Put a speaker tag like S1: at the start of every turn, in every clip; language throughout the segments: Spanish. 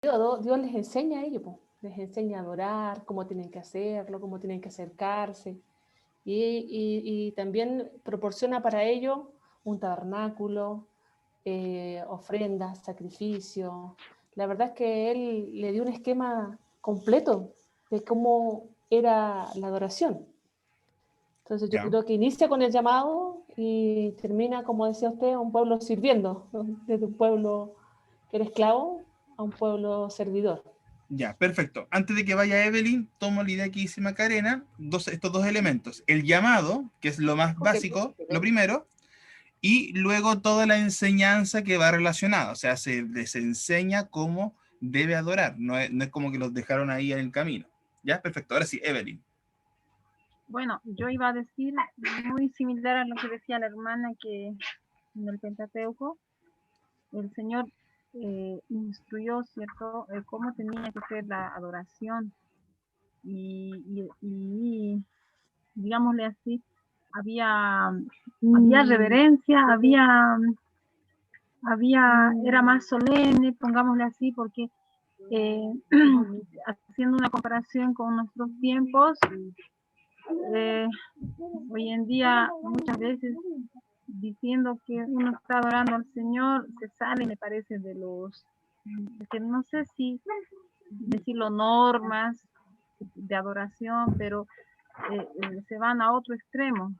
S1: Dios les enseña a ellos, po. Les enseña a adorar, cómo tienen que hacerlo, cómo tienen que acercarse. Y también proporciona para ellos un tabernáculo, ofrendas, sacrificios. La verdad es que él le dio un esquema completo de cómo era la adoración. Entonces yo
S2: Ya.
S1: creo que inicia con el llamado y termina, como decía usted, un pueblo sirviendo, ¿no? Desde un pueblo que era esclavo a un pueblo servidor.
S2: Ya, perfecto. Antes de que vaya Evelyn, tomo la idea que dice Macarena, estos dos elementos. El llamado, que es lo más
S1: Ok,
S2: básico, lo primero, y luego toda la enseñanza que va relacionada. O sea, se les enseña cómo debe adorar. No es como que los dejaron ahí en el camino. Ya, perfecto. Ahora sí, Evelyn.
S3: Bueno, yo iba a decir muy similar a lo que decía la hermana, que en el Pentateuco el Señor instruyó, ¿cierto?, cómo tenía que ser la adoración y digámosle así, había reverencia, era más solemne, pongámosle así, porque eh, haciendo una comparación con nuestros tiempos, eh, hoy en día muchas veces diciendo que uno está adorando al Señor, se sale, me parece, de que no sé si decirlo normas de adoración, pero se van a otro extremo.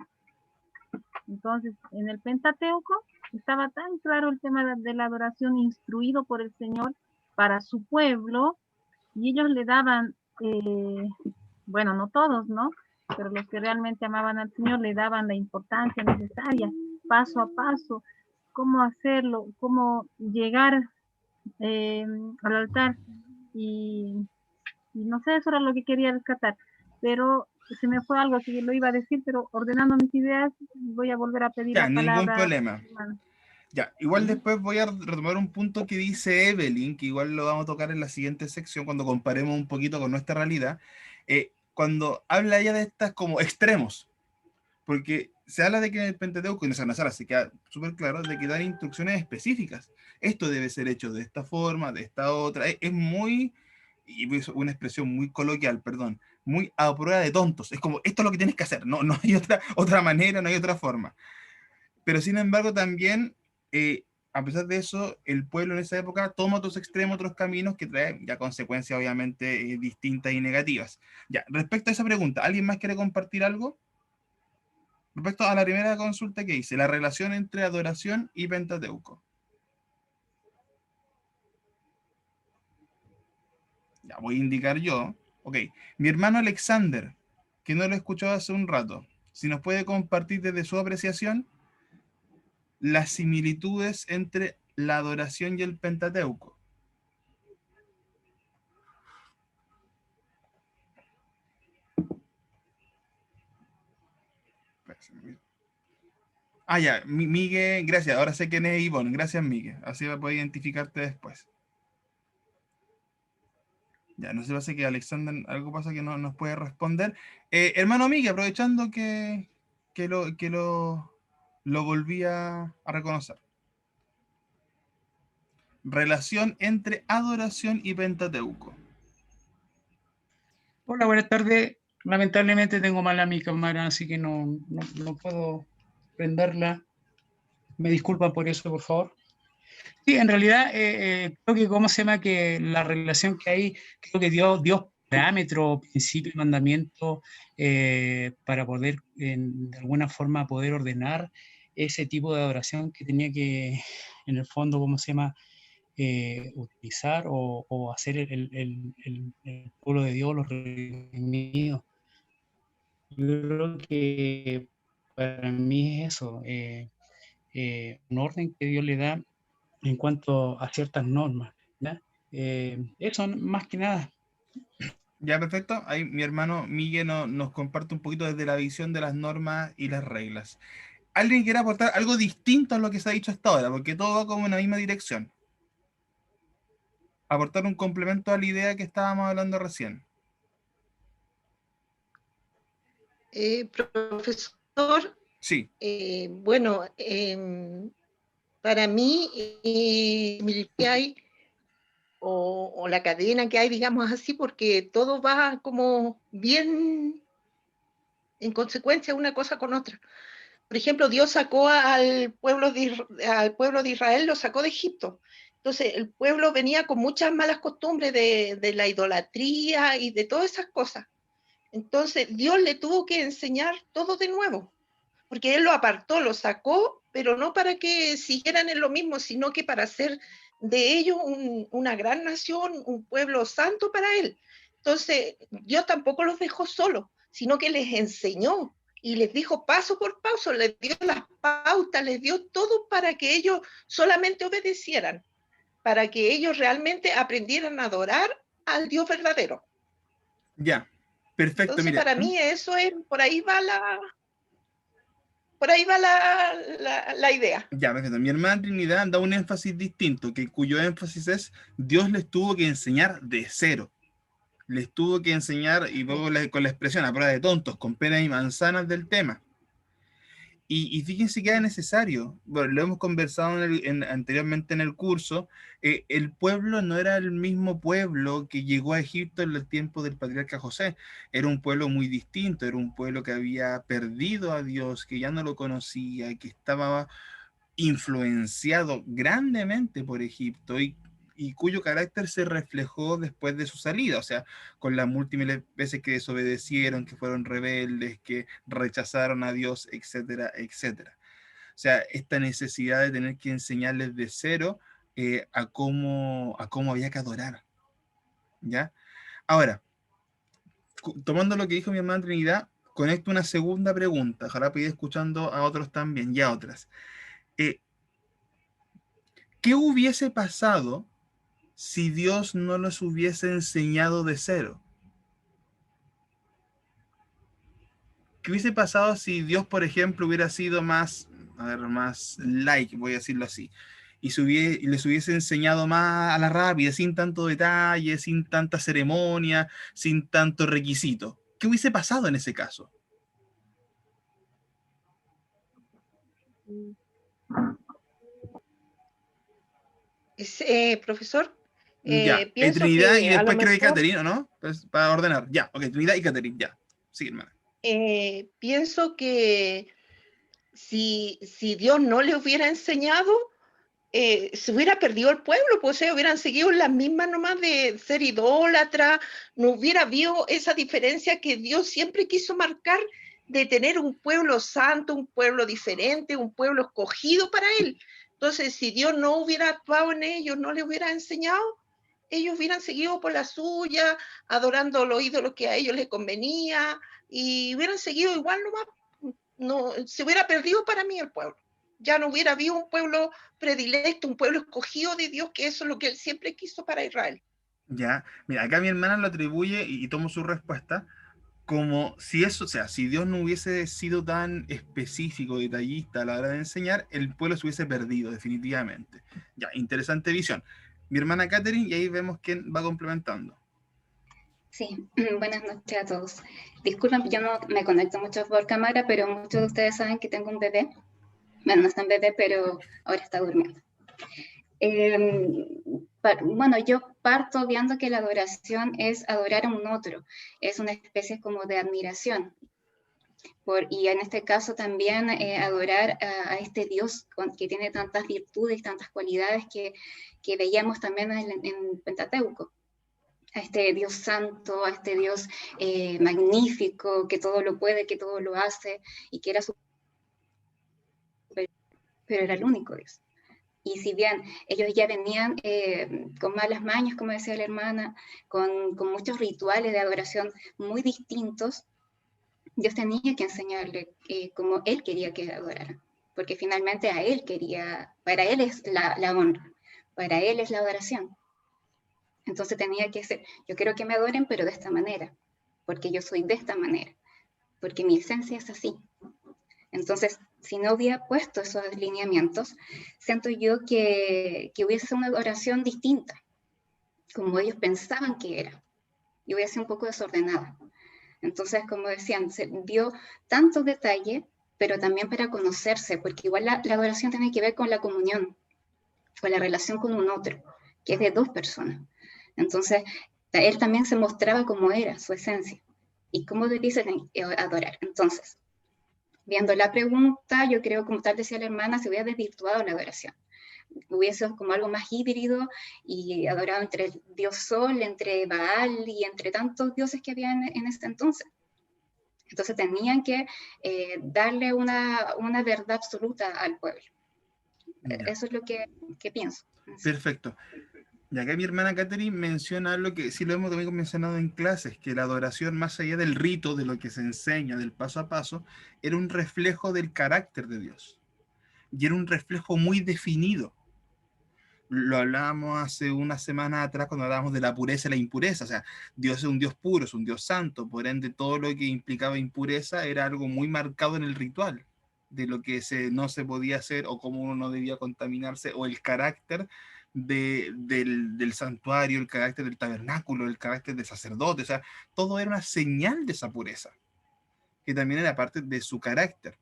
S3: Entonces, en el Pentateuco estaba tan claro el tema de la adoración instruido por el Señor para su pueblo, y ellos le daban, bueno, no todos, ¿no? Pero los que realmente amaban al Señor le daban la importancia necesaria, paso a paso, cómo hacerlo, cómo llegar eh, al altar. Y no sé, eso era lo que quería rescatar, pero se me fue algo que lo iba a decir, pero ordenando mis ideas voy a volver a pedir
S2: Ya,
S3: la
S2: ningún
S3: palabra,
S2: problema.
S3: hermano.
S2: Ya, igual después voy a retomar un punto que dice Evelyn, que igual lo vamos a tocar en la siguiente sección cuando comparemos un poquito con nuestra realidad. Cuando habla ella de estas como extremos, porque se habla de que en el Pentateuco y en esa sala se queda súper claro de que dan instrucciones específicas. Esto debe ser hecho de esta forma, de esta otra. Es muy, y es una expresión muy coloquial, perdón, muy a prueba de tontos. Es como, esto es lo que tienes que hacer, no, no hay otra manera, no hay otra forma. Pero sin embargo también, a pesar de eso, el pueblo en esa época toma otros extremos, otros caminos que traen ya consecuencias obviamente distintas y negativas. Ya, respecto a esa pregunta, ¿alguien más quiere compartir algo? Respecto a la primera consulta que hice, la relación entre adoración y Pentateuco. Ya voy a indicar yo. Ok, mi hermano Alexander, que no lo he escuchado hace un rato, si nos puede compartir desde su apreciación las similitudes entre la adoración y el Pentateuco. Ah, ya, Miguel, gracias. Ahora sé quién es Ivonne. Gracias, Miguel. Así va a poder identificarte después. Ya, no sé, si que Alexander, algo pasa que no nos puede responder. Hermano Miguel, aprovechando que lo volví a reconocer. Relación entre adoración y Pentateuco.
S4: Hola, buenas tardes. Lamentablemente tengo mala mi cámara, así que no puedo prenderla. Me disculpan por eso, por favor. Sí, en realidad creo que, ¿cómo se llama? Que la relación que hay, creo que Dios parámetro, principio y mandamiento para poder, de alguna forma, poder ordenar ese tipo de adoración que tenía que, en el fondo, ¿cómo se llama? Utilizar o hacer el pueblo de Dios, los redimidos. Yo creo que para mí es eso, un orden que Dios le da en cuanto a ciertas normas, ¿ya? Eso más que nada.
S2: Ya, perfecto. Ahí mi hermano Miguel nos comparte un poquito desde la visión de las normas y las reglas. ¿Alguien quiere aportar algo distinto a lo que se ha dicho hasta ahora? Porque todo va como en la misma dirección. Aportar un complemento a la idea que estábamos hablando recién.
S5: Profesor,
S2: Sí.
S5: bueno, para mí, hay o la cadena que hay, digamos así, porque todo va como bien en consecuencia una cosa con otra. Por ejemplo, Dios sacó al pueblo de Israel, lo sacó de Egipto. Entonces, el pueblo venía con muchas malas costumbres de la idolatría y de todas esas cosas. Entonces, Dios le tuvo que enseñar todo de nuevo, porque Él lo apartó, lo sacó, pero no para que siguieran en lo mismo, sino que para hacer de ellos una gran nación, un pueblo santo para Él. Entonces, Dios tampoco los dejó solos, sino que les enseñó y les dijo paso por paso, les dio las pautas, les dio todo para que ellos solamente obedecieran, para que ellos realmente aprendieran a adorar al Dios verdadero.
S2: Ya, perfecto,
S5: Entonces,
S2: mira.
S5: para mí eso es, por ahí va la idea.
S2: Ya, perfecto. Mi hermana Trinidad da un énfasis distinto, que cuyo énfasis es Dios les tuvo que enseñar de cero. Les tuvo que enseñar, y luego con la expresión a prueba de tontos, con peras y manzanas del tema. Y fíjense que era necesario, bueno, lo hemos conversado anteriormente en el curso, el pueblo no era el mismo pueblo que llegó a Egipto en el tiempo del patriarca José, era un pueblo muy distinto, era un pueblo que había perdido a Dios, que ya no lo conocía, que estaba influenciado grandemente por Egipto y cuyo carácter se reflejó después de su salida, o sea, con las múltiples veces que desobedecieron, que fueron rebeldes, que rechazaron a Dios, etcétera, etcétera. O sea, esta necesidad de tener que enseñarles de cero a cómo había que adorar, ¿ya? Ahora, tomando lo que dijo mi hermana Trinidad, conecto una segunda pregunta, ojalá pueda ir escuchando a otros también y a otras. Eh, ¿Qué hubiese pasado si Dios no los hubiese enseñado de cero? ¿Qué hubiese pasado si Dios, por ejemplo, hubiera sido más, a ver, más like, voy a decirlo así, y les hubiese enseñado más a la rápida, sin tanto detalle, sin tanta ceremonia, sin tanto requisito? ¿Qué hubiese pasado en ese caso?
S5: Profesor,
S2: Ya,
S5: pienso
S2: Trinidad y
S5: que a lo
S2: después creo que
S5: mejor,
S2: Caterina, ¿no? Pues, para ordenar. Ya, ok, Trinidad y Caterina, ya. Sí, hermana.
S5: pienso que si Dios no le hubiera enseñado, se hubiera perdido el pueblo, pues hubieran seguido las mismas nomás de ser idólatra, no hubiera habido esa diferencia que Dios siempre quiso marcar de tener un pueblo santo, un pueblo diferente, un pueblo escogido para Él. Entonces, si Dios no hubiera actuado en ellos, no les hubiera enseñado, ellos hubieran seguido por la suya, adorando los ídolos que a ellos les convenía, y hubieran seguido igual nomás. No, se hubiera perdido para mí el pueblo. Ya no hubiera habido un pueblo predilecto, un pueblo escogido de Dios, que eso es lo que Él siempre quiso para Israel.
S2: Ya, mira, acá mi hermana lo atribuye y tomo su respuesta como si eso, o sea, si Dios no hubiese sido tan específico, detallista a la hora de enseñar, el pueblo se hubiese perdido definitivamente. Ya, interesante visión. Mi hermana Catherine, y ahí vemos quién va complementando.
S6: Sí, buenas noches a todos. Disculpen, yo no me conecto mucho por cámara, pero muchos de ustedes saben que tengo un bebé. Bueno, no está en bebé, pero ahora está durmiendo. Bueno, yo parto viendo que la adoración es adorar a un otro, es una especie como de admiración. Y en este caso también adorar a este Dios que tiene tantas virtudes, tantas cualidades que veíamos también en Pentateuco. A este Dios santo, a este Dios magnífico, que todo lo puede, que todo lo hace, y que era pero era el único Dios. Y si bien ellos ya venían con malas mañas, como decía la hermana, con muchos rituales de adoración muy distintos, Dios tenía que enseñarle como Él quería que adoraran, porque finalmente a Él quería, para Él es la honra, para Él es la adoración. Entonces tenía que ser, yo quiero que me adoren, pero de esta manera, porque yo soy de esta manera, porque mi esencia es así. Entonces, si no hubiera puesto esos lineamientos, siento yo que hubiese sido una adoración distinta, como ellos pensaban que era, y hubiese sido un poco desordenada. Entonces, como decían, se dio tanto detalle, pero también para conocerse, porque igual la adoración tiene que ver con la comunión, con la relación con un otro. que es de 2 personas. Entonces, él también se mostraba como era, su esencia, y cómo debiese adorar. Entonces, viendo la pregunta, yo creo, como tal decía la hermana, se hubiera desvirtuado la adoración. Hubiese sido como algo más híbrido y adorado entre el dios Sol, entre Baal y entre tantos dioses que había en ese entonces. Entonces tenían que darle una verdad absoluta al pueblo.
S2: Ya.
S6: Eso es lo que pienso.
S2: Perfecto. Y acá mi hermana Catherine menciona algo que sí lo hemos también mencionado en clases, que la adoración, más allá del rito, de lo que se enseña, del paso a paso, era un reflejo del carácter de Dios. Y era un reflejo muy definido. Lo hablábamos hace una semana atrás cuando hablábamos de la pureza y la impureza. O sea, Dios es un Dios puro, es un Dios santo. Por ende, todo lo que implicaba impureza era algo muy marcado en el ritual, de lo que no se podía hacer o cómo uno no debía contaminarse, o el carácter del santuario, el carácter del tabernáculo, el carácter del sacerdote. O sea, todo era una señal de esa pureza, que también era parte de su carácter.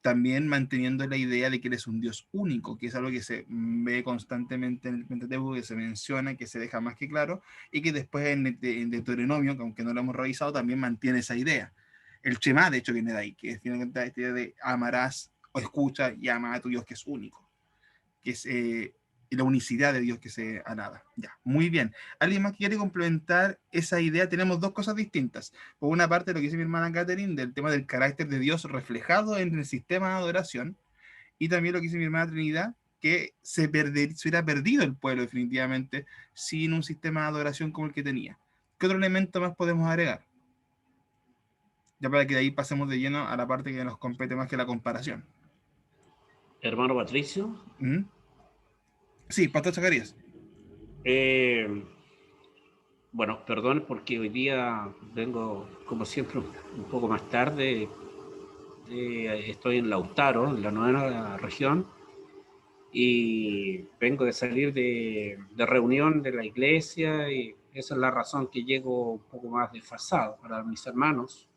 S2: También manteniendo la idea de que él es un Dios único, que es algo que se ve constantemente en el Pentateuco, que se menciona, que se deja más que claro, y que después en Deuteronomio, que aunque no lo hemos revisado, también mantiene esa idea. El Shema, de hecho, viene de ahí, que tiene esta idea de amarás o escucha y ama a tu Dios que es único, que es la unicidad de Dios que se alaba. Ya, muy bien. ¿Alguien más que quiere complementar esa idea? Tenemos dos cosas distintas. Por una parte, lo que dice mi hermana Catherine, del tema del carácter de Dios reflejado en el sistema de adoración, y también lo que dice mi hermana Trinidad, que se hubiera perdido el pueblo definitivamente sin un sistema de adoración como el que tenía. ¿Qué otro elemento más podemos agregar? Ya para que de ahí pasemos de lleno a la parte que nos compete más que la comparación.
S7: Hermano Patricio.
S2: ¿Mm? Sí, Pastor Zacarías.
S7: Bueno, perdón porque hoy día vengo, como siempre, un poco más tarde. Estoy en Lautaro, en la 9ª región, y vengo de salir de reunión de la iglesia, y esa es la razón que llego un poco más desfasado para mis hermanos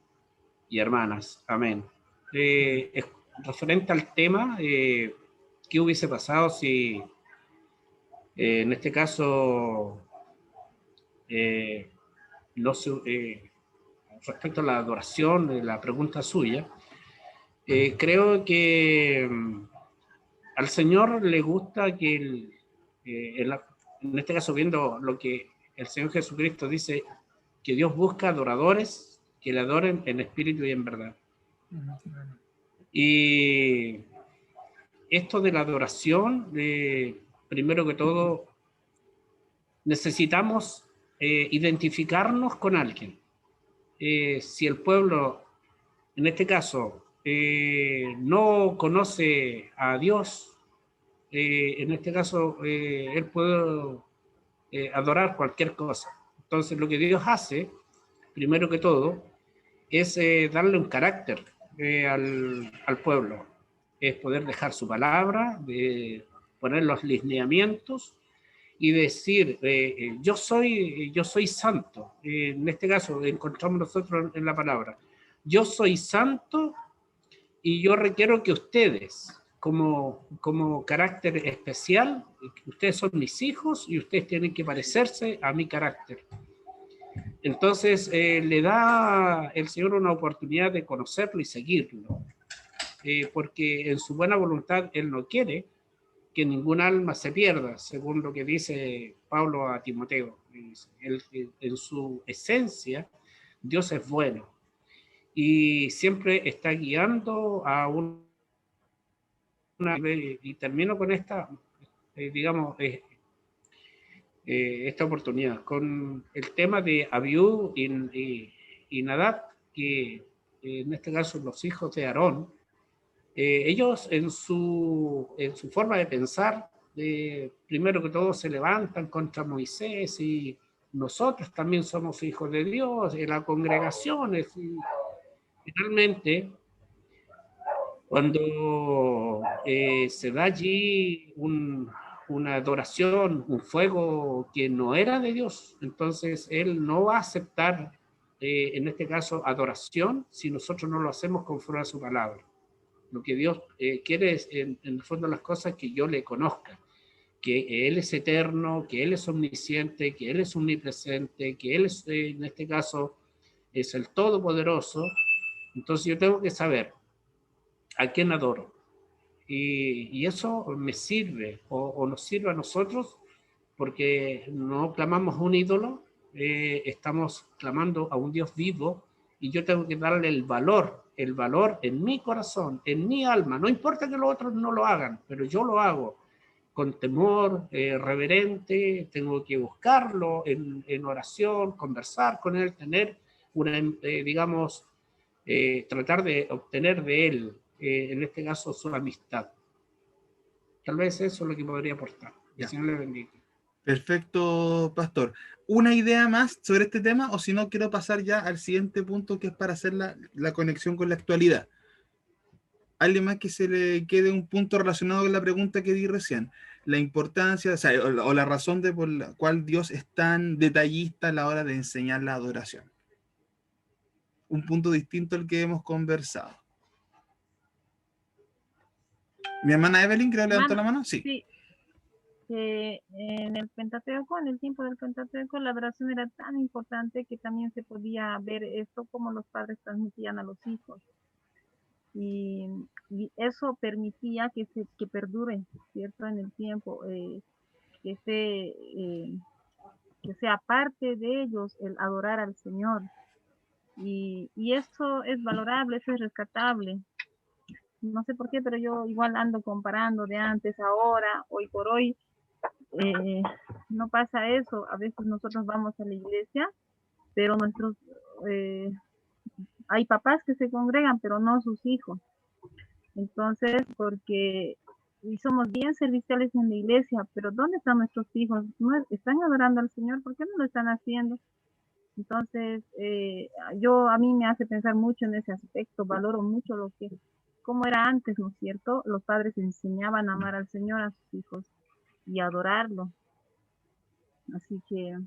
S7: y hermanas. Amén. Referente al tema, ¿qué hubiese pasado si en este caso respecto a la adoración, la pregunta suya, creo que al Señor le gusta que en este caso, viendo lo que el Señor Jesucristo dice, que Dios busca adoradores que le adoren en espíritu y en verdad. Y esto de la adoración, primero que todo, necesitamos identificarnos con alguien. Si el pueblo, en este caso, no conoce a Dios, en este caso, él puede adorar cualquier cosa. Entonces, lo que Dios hace, primero que todo, es darle un carácter al pueblo. Es poder dejar su palabra, de poner los lineamientos y decir, yo soy santo. En este caso, encontramos nosotros en la palabra, yo soy santo y yo requiero que ustedes, como carácter especial, ustedes son mis hijos y ustedes tienen que parecerse a mi carácter. Entonces, le da el Señor una oportunidad de conocerlo y seguirlo, porque en su buena voluntad Él no quiere que ningún alma se pierda, según lo que dice Pablo a Timoteo. En su esencia, Dios es bueno y siempre está guiando a y termino con esta, esta oportunidad, con el tema de Abiú y Nadab, que en este caso los hijos de Aarón, ellos en su forma de pensar, primero que todo se levantan contra Moisés, y nosotros también somos hijos de Dios, en las congregaciones, y finalmente, cuando se da allí una adoración, un fuego que no era de Dios, entonces Él no va a aceptar, en este caso, adoración si nosotros no lo hacemos conforme a su palabra. Lo que Dios quiere es, en el fondo, las cosas que yo le conozca, que Él es eterno, que Él es omnisciente, que Él es omnipresente, que Él es, en este caso, es el Todopoderoso. Entonces yo tengo que saber a quién adoro. Y eso me sirve, o nos sirve a nosotros, porque no clamamos a un ídolo, estamos clamando a un Dios vivo, y yo tengo que darle el valor en mi corazón, en mi alma. No importa que los otros no lo hagan, pero yo lo hago con temor, reverente. Tengo que buscarlo en oración, conversar con él, tener una, digamos, tratar de obtener de él, en este caso, su amistad. Tal vez eso es lo que podría aportar. Que el Señor le bendiga.
S2: Perfecto, pastor. ¿Una idea más sobre este tema? O si no, quiero pasar ya al siguiente punto, que es para hacer la conexión con la actualidad. ¿Alguien más que se le quede un punto relacionado con la pregunta que di recién? La importancia, o sea, o la razón por la cual Dios es tan detallista a la hora de enseñar la adoración. Un punto distinto al que hemos conversado. Mi hermana Evelyn, creo que levantó la mano. Sí.
S3: Sí, en el Pentateuco, en el tiempo del Pentateuco, la adoración era tan importante que también se podía ver esto como los padres transmitían a los hijos. Y eso permitía que perdure, ¿cierto? En el tiempo, que sea parte de ellos el adorar al Señor. Y eso es valorable, eso es rescatable. No sé por qué, pero yo igual ando comparando de antes, ahora, hoy por hoy. No pasa eso. A veces nosotros vamos a la iglesia, pero hay papás que se congregan, pero no sus hijos. Entonces, y somos bien serviciales en la iglesia, pero ¿dónde están nuestros hijos? ¿No están adorando al Señor? ¿Por qué no lo están haciendo? Entonces, a mí me hace pensar mucho en ese aspecto. Valoro mucho cómo era antes, ¿no es cierto? Los padres enseñaban a amar al Señor a sus hijos y adorarlo. Así que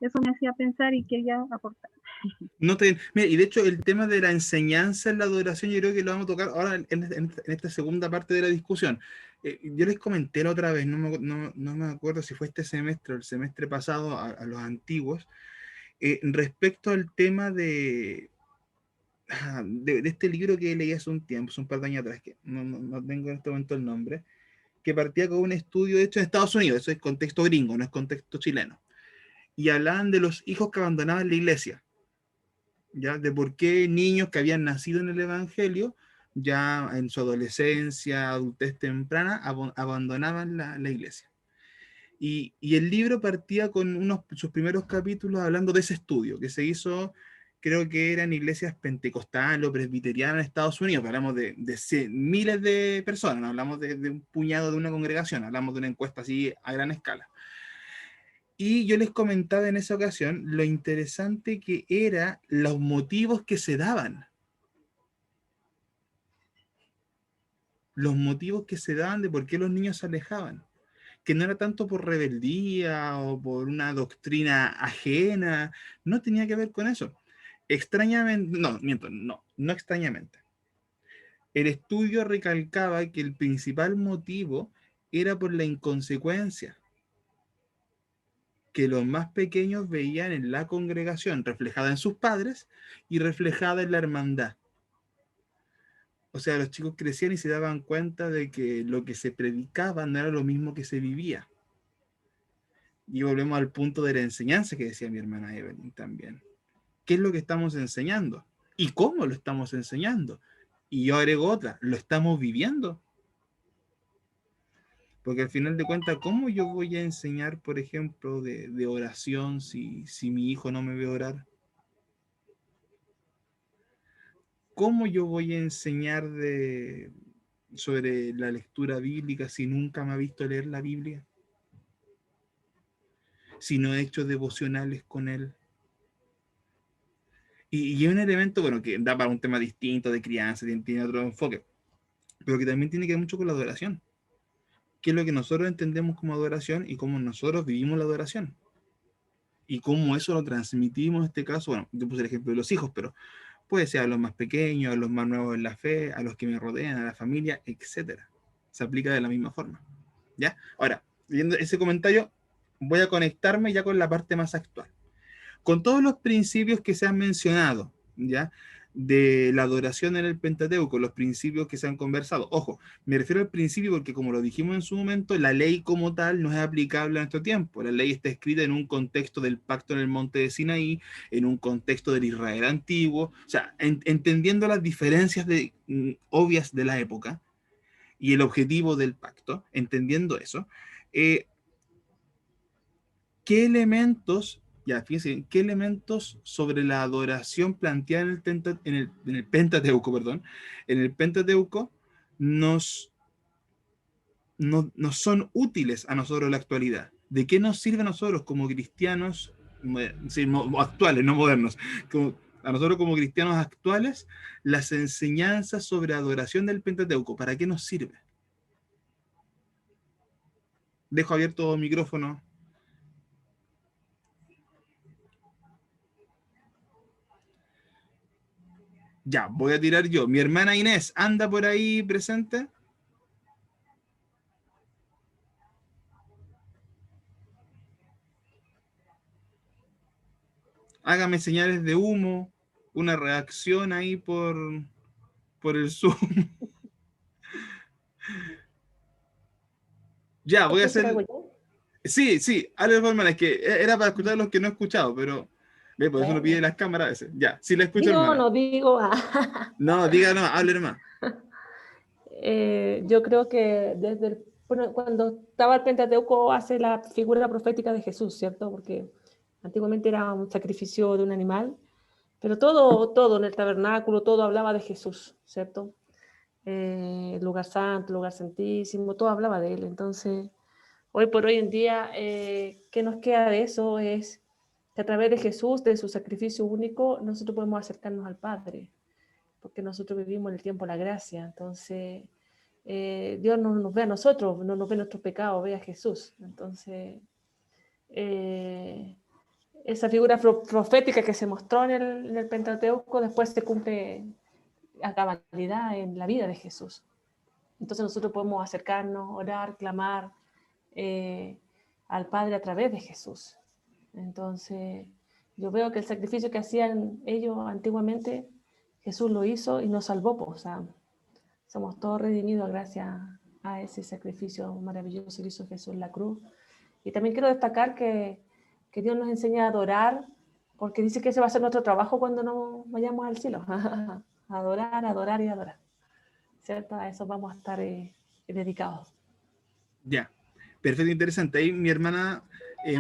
S3: eso me hacía pensar y quería aportar.
S2: Mira, y de hecho el tema de la enseñanza en la adoración, yo creo que lo vamos a tocar ahora en esta segunda parte de la discusión. Yo les comenté la otra vez, no me acuerdo si fue este semestre o el semestre pasado, a los antiguos, respecto al tema de este libro que leí hace un tiempo, hace un par de años atrás, que no tengo en este momento el nombre, que partía con un estudio hecho en Estados Unidos, eso es contexto gringo, no es contexto chileno, y hablaban de los hijos que abandonaban la iglesia, ¿ya? De por qué niños que habían nacido en el Evangelio, ya en su adolescencia, adultez temprana, abandonaban la iglesia. Y el libro partía con sus primeros capítulos hablando de ese estudio que se hizo, creo que eran iglesias pentecostales o presbiterianas en Estados Unidos. Hablamos de miles de personas, no hablamos de un puñado de una congregación, hablamos de una encuesta así a gran escala. Y yo les comentaba en esa ocasión lo interesante que eran los motivos que se daban. Los motivos que se daban de por qué los niños se alejaban. Que no era tanto por rebeldía o por una doctrina ajena, no tenía que ver con eso. Extrañamente, no extrañamente. El estudio recalcaba que el principal motivo era por la inconsecuencia que los más pequeños veían en la congregación, reflejada en sus padres y reflejada en la hermandad. O sea, los chicos crecían y se daban cuenta de que lo que se predicaba no era lo mismo que se vivía. Y volvemos al punto de la enseñanza que decía mi hermana Evelyn también. ¿Qué es lo que estamos enseñando? ¿Y cómo lo estamos enseñando? Y yo agrego otra, ¿lo estamos viviendo? Porque al final de cuentas, ¿cómo yo voy a enseñar, por ejemplo, de oración si mi hijo no me ve orar? ¿Cómo yo voy a enseñar sobre la lectura bíblica si nunca me ha visto leer la Biblia? Si no he hecho devocionales con él. Y es un elemento, bueno, que da para un tema distinto de crianza, tiene otro enfoque, pero que también tiene que ver mucho con la adoración. ¿Qué es lo que nosotros entendemos como adoración y cómo nosotros vivimos la adoración? Y cómo eso lo transmitimos en este caso. Bueno, yo puse el ejemplo de los hijos, pero puede ser a los más pequeños, a los más nuevos en la fe, a los que me rodean, a la familia, etc. Se aplica de la misma forma. ¿Ya? Ahora, leyendo ese comentario, voy a conectarme ya con la parte más actual. Con todos los principios que se han mencionado, ¿ya? De la adoración en el Pentateuco, los principios que se han conversado. Ojo, me refiero al principio porque, como lo dijimos en su momento, la ley como tal no es aplicable a nuestro tiempo. La ley está escrita en un contexto del pacto en el monte de Sinaí, en un contexto del Israel antiguo, o sea, entendiendo las diferencias obvias de la época y el objetivo del pacto, entendiendo eso, ¿qué elementos, ya fíjense, qué elementos sobre la adoración planteada en el Pentateuco, perdón, en el Pentateuco nos son útiles a nosotros en la actualidad? ¿De qué nos sirve a nosotros como cristianos sí, actuales, no modernos? A nosotros como cristianos actuales, las enseñanzas sobre adoración del Pentateuco, ¿para qué nos sirve? Dejo abierto el micrófono. Ya, voy a tirar yo. Mi hermana Inés, ¿anda por ahí presente? Hágame señales de humo, una reacción ahí por el Zoom. Ya, voy a hacer... Sí, algo de forma, es que era para escuchar los que no he escuchado, pero por eso no pide las cámaras a veces. Ya, sí la escucho,
S1: digo,
S2: hermana.
S1: no digo.
S2: No, diga no, hable hermano.
S1: Yo creo que cuando estaba el Pentateuco hace la figura profética de Jesús, ¿cierto? Porque antiguamente era un sacrificio de un animal, pero todo en el tabernáculo, todo hablaba de Jesús, ¿cierto? El lugar santo, el lugar santísimo, todo hablaba de él. Entonces, hoy por hoy en día, ¿qué nos queda de eso? Es que a través de Jesús, de su sacrificio único, nosotros podemos acercarnos al Padre, porque nosotros vivimos en el tiempo de la gracia. Entonces, Dios no nos ve a nosotros, no nos ve nuestros pecados, ve a Jesús. Entonces, esa figura profética que se mostró en el Pentateuco después se cumple a cabalidad en la vida de Jesús. Entonces nosotros podemos acercarnos, orar, clamar al Padre a través de Jesús. Entonces yo veo que el sacrificio que hacían ellos antiguamente, Jesús lo hizo y nos salvó. O sea, somos todos redimidos gracias a ese sacrificio maravilloso que hizo Jesús en la cruz. Y también quiero destacar que Dios nos enseña a adorar, porque dice que ese va a ser nuestro trabajo cuando nos vayamos al cielo. Adorar, adorar y adorar. ¿Cierto? A eso vamos a estar dedicados.
S2: Ya, perfecto, interesante. Ahí mi hermana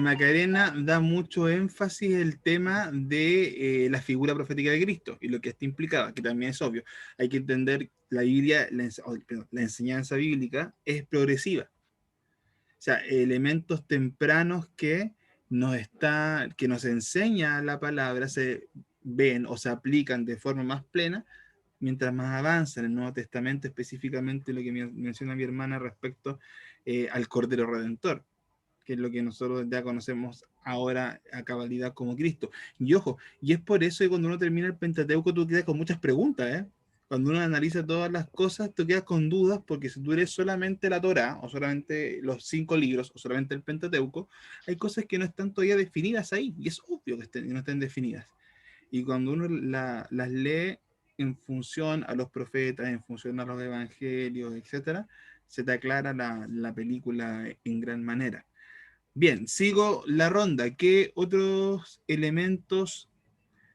S2: Macarena da mucho énfasis el tema de la figura profética de Cristo y lo que esto implicaba, que también es obvio. Hay que entender la Biblia, la enseñanza bíblica es progresiva. O sea, elementos tempranos que nos enseña la palabra se ven o se aplican de forma más plena mientras más avanza en el Nuevo Testamento, específicamente lo que menciona mi hermana respecto al Cordero Redentor, que es lo que nosotros ya conocemos ahora a cabalidad como Cristo. Y ojo, y es por eso que cuando uno termina el Pentateuco tú quedas con muchas preguntas, ¿eh? Cuando uno analiza todas las cosas, tú quedas con dudas, porque si tú eres solamente la Torá, o solamente los 5 libros, o solamente el Pentateuco, hay cosas que no están todavía definidas ahí, y es obvio que no estén definidas. Y cuando uno las lee en función a los profetas, en función a los evangelios, etcétera, se te aclara la película en gran manera. Bien, sigo la ronda. ¿Qué otros elementos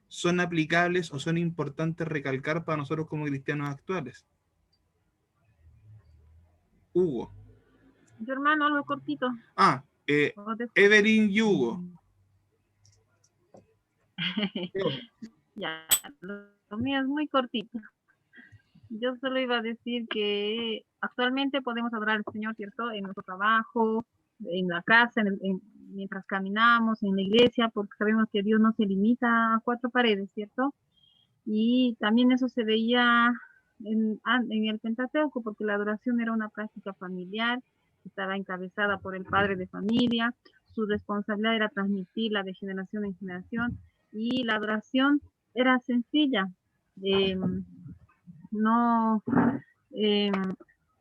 S2: son aplicables o son importantes recalcar para nosotros como cristianos actuales? Hugo.
S3: Yo, hermano, algo cortito.
S2: Evelyn y Hugo.
S3: Ya, lo mío es muy cortito. Yo solo iba a decir que actualmente podemos adorar al Señor, ¿cierto? En nuestro trabajo, en la casa, mientras caminamos, en la iglesia, porque sabemos que Dios no se limita a 4 paredes, ¿cierto? Y también eso se veía en el Pentateuco, porque la adoración era una práctica familiar, estaba encabezada por el padre de familia, su responsabilidad era transmitirla de generación en generación, y la adoración era sencilla. No,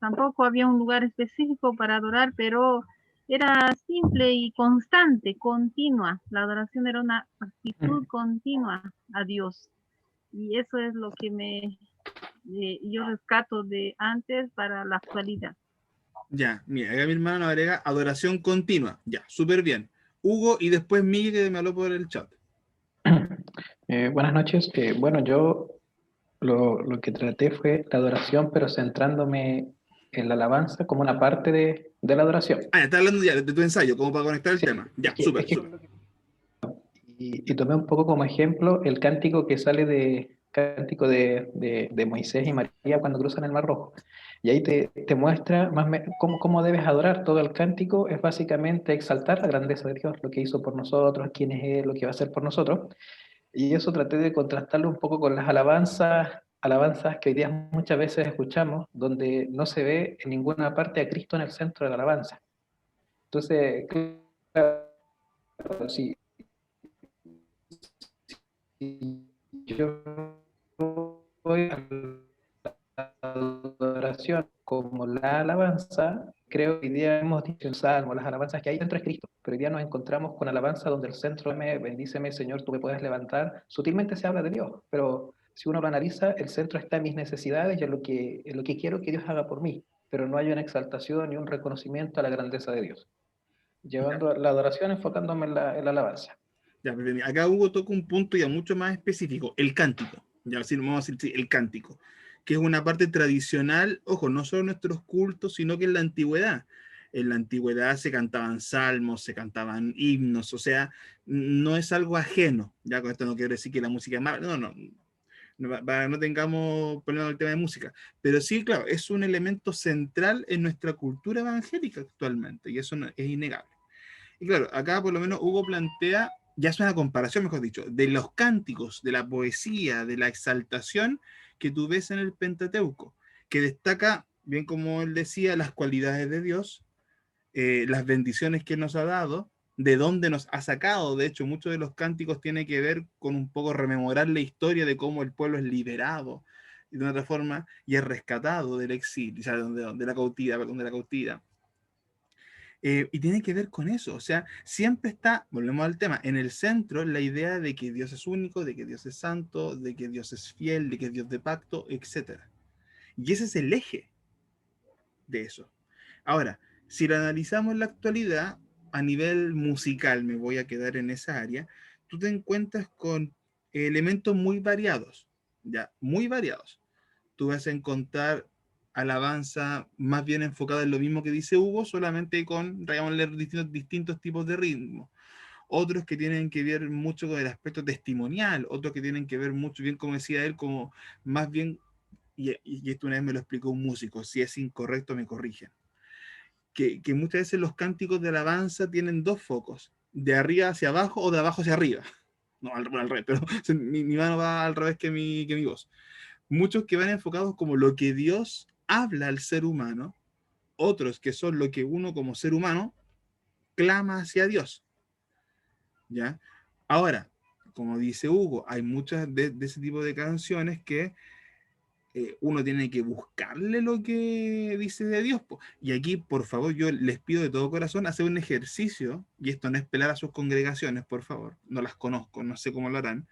S3: tampoco había un lugar específico para adorar, pero era simple y constante, continua. La adoración era una actitud continua a Dios. Y eso es lo que yo rescato de antes para la actualidad.
S2: Ya, mira, acá mi hermano nos agrega adoración continua. Ya, súper bien. Hugo y después Miguel, que me habló por el chat.
S8: Buenas noches. Bueno, yo lo que traté fue la adoración, pero centrándome en la alabanza como una parte de la adoración.
S2: Ah, ya, está hablando ya de tu ensayo, como para conectar el
S8: Sí,
S2: tema. Ya,
S8: es que,
S2: súper,
S8: es que-
S2: súper.
S8: y tomé un poco como ejemplo el cántico que sale de Moisés y María cuando cruzan el Mar Rojo. Y ahí te muestra cómo debes adorar. Todo el cántico es básicamente exaltar la grandeza de Dios, lo que hizo por nosotros, quién es Él, lo que va a hacer por nosotros. Y eso traté de contrastarlo un poco con las alabanzas que hoy día muchas veces escuchamos, donde no se ve en ninguna parte a Cristo en el centro de la alabanza. Entonces, claro, si yo voy a la adoración como la alabanza, creo que hoy día hemos dicho el salmo, las alabanzas que hay dentro es Cristo, pero hoy día nos encontramos con alabanza donde el centro es bendíceme Señor, tú me puedes levantar. Sutilmente se habla de Dios, pero si uno lo analiza, el centro está en mis necesidades y en lo que quiero que Dios haga por mí, pero no hay una exaltación ni un reconocimiento a la grandeza de Dios. Llevando la adoración, enfocándome en la alabanza.
S2: Ya, acá Hugo toca un punto ya mucho más específico, el cántico. Ya, así vamos a decir, sí, el cántico, que es una parte tradicional, ojo, no solo en nuestros cultos, sino que en la antigüedad. En la antigüedad se cantaban salmos, se cantaban himnos, o sea, no es algo ajeno. Ya con esto no quiero decir que la música es mala, no tengamos problemas con el tema de música, pero sí, claro, es un elemento central en nuestra cultura evangélica actualmente, y eso es innegable. Y claro, acá por lo menos Hugo plantea, ya es una comparación, mejor dicho, de los cánticos, de la poesía, de la exaltación que tú ves en el Pentateuco, que destaca, bien como él decía, las cualidades de Dios, las bendiciones que nos ha dado, de dónde nos ha sacado. De hecho, muchos de los cánticos tienen que ver con un poco rememorar la historia de cómo el pueblo es liberado de una otra forma y es rescatado del exilio, o sea, de la cautividad. Y tiene que ver con eso, o sea, siempre está, volvemos al tema, en el centro la idea de que Dios es único, de que Dios es santo, de que Dios es fiel, de que es Dios de pacto, etc. Y ese es el eje de eso. Ahora, si lo analizamos en la actualidad, a nivel musical, me voy a quedar en esa área, tú te encuentras con elementos muy variados, ya, muy variados. Tú vas a encontrar alabanza más bien enfocada en lo mismo que dice Hugo, solamente con, digámosle, distintos tipos de ritmo. Otros que tienen que ver mucho con el aspecto testimonial, otros que tienen que ver mucho, bien como decía él, como más bien, y esto una vez me lo explicó un músico, si es incorrecto me corrigen, que muchas veces los cánticos de alabanza tienen dos focos, de arriba hacia abajo o de abajo hacia arriba. No, al revés, pero mi mano va al revés que mi voz. Muchos que van enfocados como lo que Dios habla al ser humano, otros que son lo que uno como ser humano clama hacia Dios. ¿Ya? Ahora, como dice Hugo, hay muchas de ese tipo de canciones que uno tiene que buscarle lo que dice de Dios. Y aquí, por favor, yo les pido de todo corazón hacer un ejercicio, y esto no es pelar a sus congregaciones, por favor, no las conozco, no sé cómo lo harán,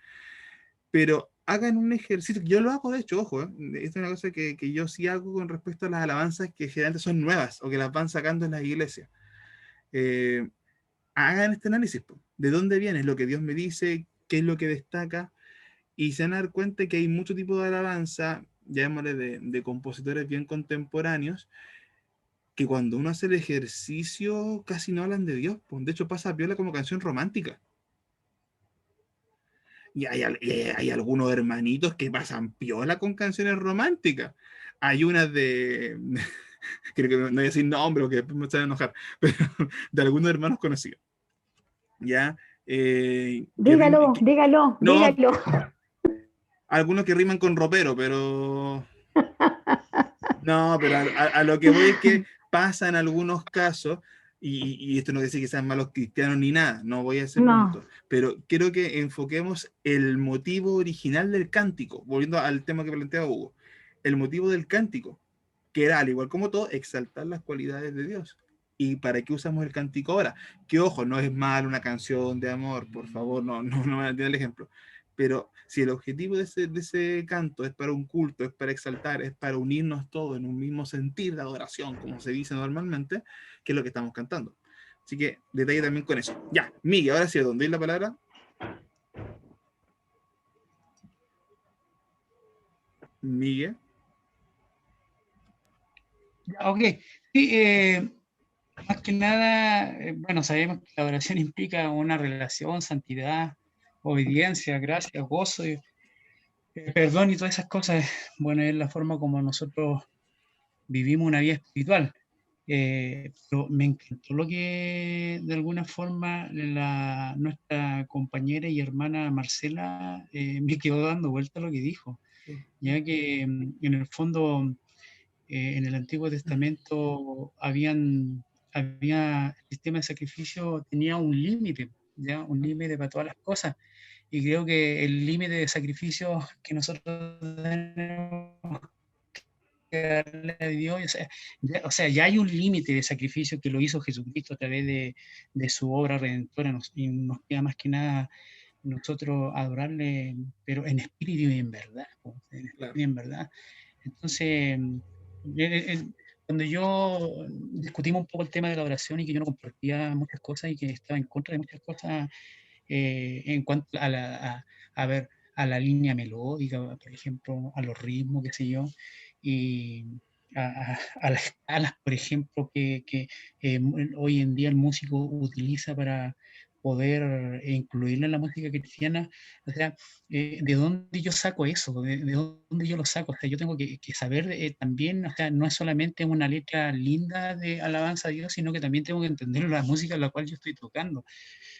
S2: pero hagan un ejercicio, yo lo hago de hecho, ojo, esta es una cosa que yo sí hago con respecto a las alabanzas que generalmente son nuevas o que las van sacando en las iglesias. Eh, Hagan este análisis, de dónde viene, es lo que Dios me dice, qué es lo que destaca, y se van a dar cuenta que hay mucho tipo de alabanza, llamémosle de compositores bien contemporáneos, que cuando uno hace el ejercicio casi no hablan de Dios, de hecho pasa piola como canción romántica. Y hay algunos hermanitos que pasan piola con canciones románticas. Hay unas creo que no voy a decir nombre porque después me van a enojar, pero de algunos hermanos conocidos. ¿Ya?
S9: Dígalo, dígalo,
S2: no,
S9: dígalo.
S2: algunos que riman con ropero, pero... No, pero a lo que voy es que pasa en algunos casos, y esto no quiere decir que sean malos cristianos ni nada, no voy a ese punto, pero quiero que enfoquemos el motivo original del cántico, volviendo al tema que planteaba Hugo, el motivo del cántico, que era, al igual como todo, exaltar las cualidades de Dios. ¿Y para qué usamos el cántico ahora? Que ojo, no es mal una canción de amor, por favor, no me entiendan el ejemplo. Pero si el objetivo de ese canto es para un culto, es para exaltar, es para unirnos todos en un mismo sentir de adoración, como se dice normalmente, ¿qué es lo que estamos cantando? Así que detalle también con eso. Ya, Miguel, ahora sí, ¿dónde es la palabra? Miguel.
S4: Ok, sí, más que nada, bueno, sabemos que la oración implica una relación, santidad, obediencia, gracia, gozo, perdón y todas esas cosas. Bueno, es la forma como nosotros vivimos una vida espiritual. Pero me encantó lo que de alguna forma nuestra compañera y hermana Marcela me quedó dando vuelta a lo que dijo, ya que en el fondo en el Antiguo Testamento había el sistema de sacrificio, tenía un límite, ya un límite para todas las cosas. Y creo que el límite de sacrificio que nosotros tenemos que darle a Dios, ya hay un límite de sacrificio que lo hizo Jesucristo a través de su obra redentora, y nos queda más que nada nosotros adorarle, pero en espíritu y en verdad, en espíritu y en verdad. Entonces, cuando yo discutimos un poco el tema de la oración y que yo no compartía muchas cosas y que estaba en contra de muchas cosas en cuanto a ver, a la línea melódica, por ejemplo, a los ritmos, qué sé yo, y a las escalas, por ejemplo, que hoy en día el músico utiliza para poder incluirla en la música cristiana. O sea, ¿de dónde yo saco eso? ¿De dónde yo lo saco? O sea, yo tengo que saber también, o sea, no es solamente una letra linda de alabanza a Dios, sino que también tengo que entender la música en la cual yo estoy tocando.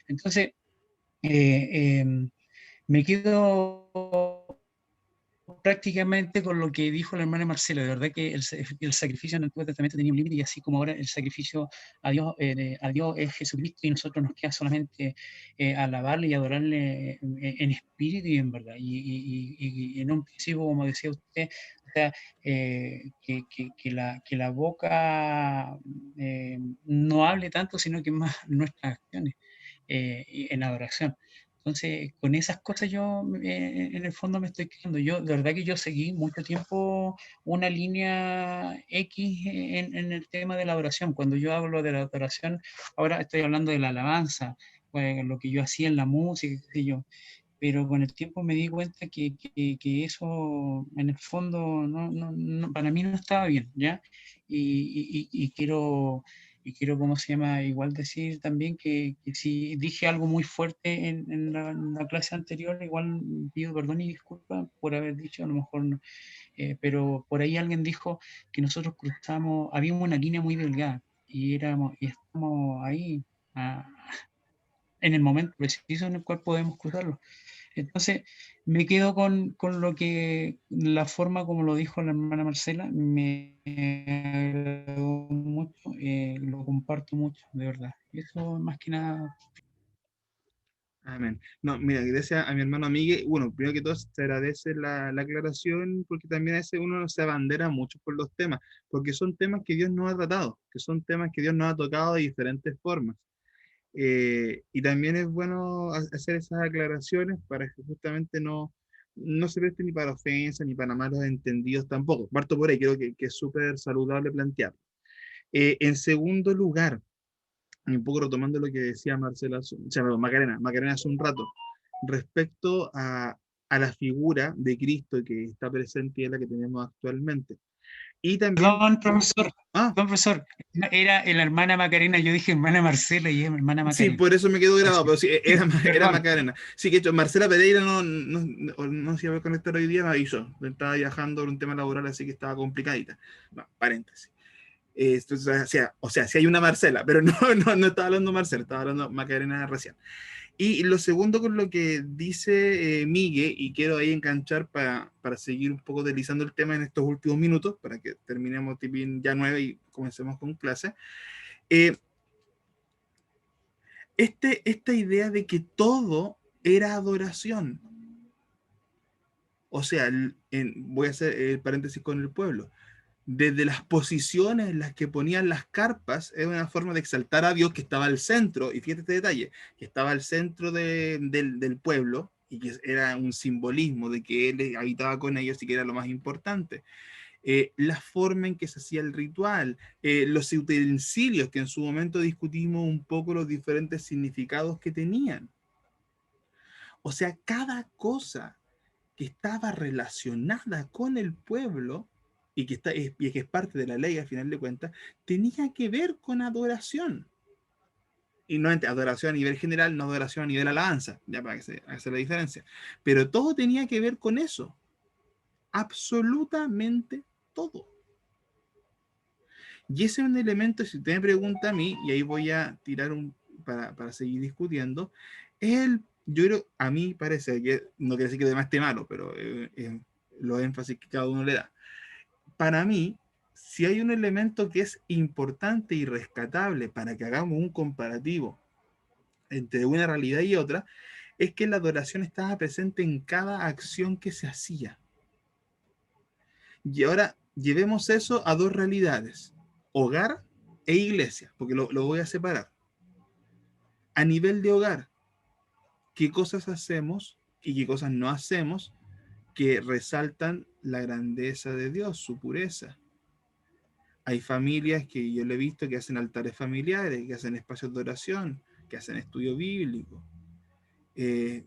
S4: Entonces, me quedo prácticamente con lo que dijo la hermana Marcela. De verdad que el sacrificio en el Antiguo Testamento tenía un límite, y así como ahora el sacrificio a Dios es Jesucristo, y nosotros nos queda solamente alabarle y adorarle en espíritu y en verdad. Y en un principio, como decía usted, o sea, que la boca no hable tanto, sino que más nuestras acciones en adoración. Entonces, con esas cosas yo en el fondo me estoy quedando. Yo, de verdad que yo seguí mucho tiempo una línea X en el tema de la adoración. Cuando yo hablo de la adoración, ahora estoy hablando de la alabanza, lo que yo hacía en la música, qué sé yo. Pero con el tiempo me di cuenta que eso en el fondo para mí no estaba bien, ¿ya? Y quiero, ¿cómo se llama? Igual decir también que si dije algo muy fuerte en la clase anterior, igual pido perdón y disculpa por haber dicho, a lo mejor no, pero por ahí alguien dijo que nosotros cruzamos, había una línea muy delgada y estamos ahí en el momento preciso en el cual podemos cruzarlo. Entonces, me quedo con lo que, la forma como lo dijo la hermana Marcela, me agradó mucho, lo comparto mucho, de verdad. Y eso más que nada.
S2: Amén. No, mira, gracias a mi hermano Miguel. Bueno, primero que todo, se agradece la aclaración, porque también a veces uno se abandera mucho por los temas, porque son temas que Dios nos ha tratado, que son temas que Dios nos ha tocado de diferentes formas. Y también es bueno hacer esas aclaraciones para que justamente no se preste ni para ofensa ni para malos entendidos tampoco. Parto por ahí, creo que es súper saludable plantear. En segundo lugar, un poco retomando lo que decía Marcela, o sea, perdón, Macarena hace un rato, respecto a la figura de Cristo que está presente y es la que tenemos actualmente. Y también...
S4: Perdón, profesor.
S2: Ah,
S4: Perdón, profesor. Era la hermana Macarena, yo dije hermana Marcela y es hermana
S2: sí,
S4: Macarena.
S2: por eso me quedó grabado, pero sí, era
S4: Perdón.
S2: Macarena. Sí, que hecho, Marcela Pereira no se iba a conectar hoy día, me avisó. Estaba viajando por un tema laboral, así que estaba complicadita. No, paréntesis. O sea, sí hay una Marcela, pero no estaba hablando Marcela, estaba hablando Macarena recién. Y lo segundo con lo que dice Miguel, y quiero ahí enganchar para seguir un poco deslizando el tema en estos últimos minutos, para que terminemos ya 9 y comencemos con clase. Esta idea de que todo era adoración. O sea, voy a hacer el paréntesis con el pueblo. desde las posiciones en las que ponían las carpas, era una forma de exaltar a Dios que estaba al centro, y fíjate este detalle, que estaba al centro del pueblo, y que era un simbolismo de que Él habitaba con ellos y que era lo más importante. La forma en que se hacía el ritual, los utensilios, que en su momento discutimos un poco los diferentes significados que tenían. O sea, cada cosa que estaba relacionada con el pueblo y que es parte de la ley al final de cuentas, tenía que ver con adoración. Y no adoración a nivel general, no adoración a nivel alabanza, ya para que se haga la diferencia. Pero todo tenía que ver con eso. Absolutamente todo. Y ese es un elemento, si usted me pregunta a mí, y ahí voy a tirar para seguir discutiendo, yo creo, a mí parece, que no quiere decir que además esté malo, pero los énfasis que cada uno le da. Para mí, si hay un elemento que es importante y rescatable para que hagamos un comparativo entre una realidad y otra, es que la adoración estaba presente en cada acción que se hacía. Y ahora llevemos eso a dos realidades, hogar e iglesia, porque lo voy a separar. A nivel de hogar, ¿qué cosas hacemos y qué cosas no hacemos que resaltan la grandeza de Dios, su pureza? Hay familias que yo le he visto que hacen altares familiares, que hacen espacios de oración, que hacen estudio bíblico,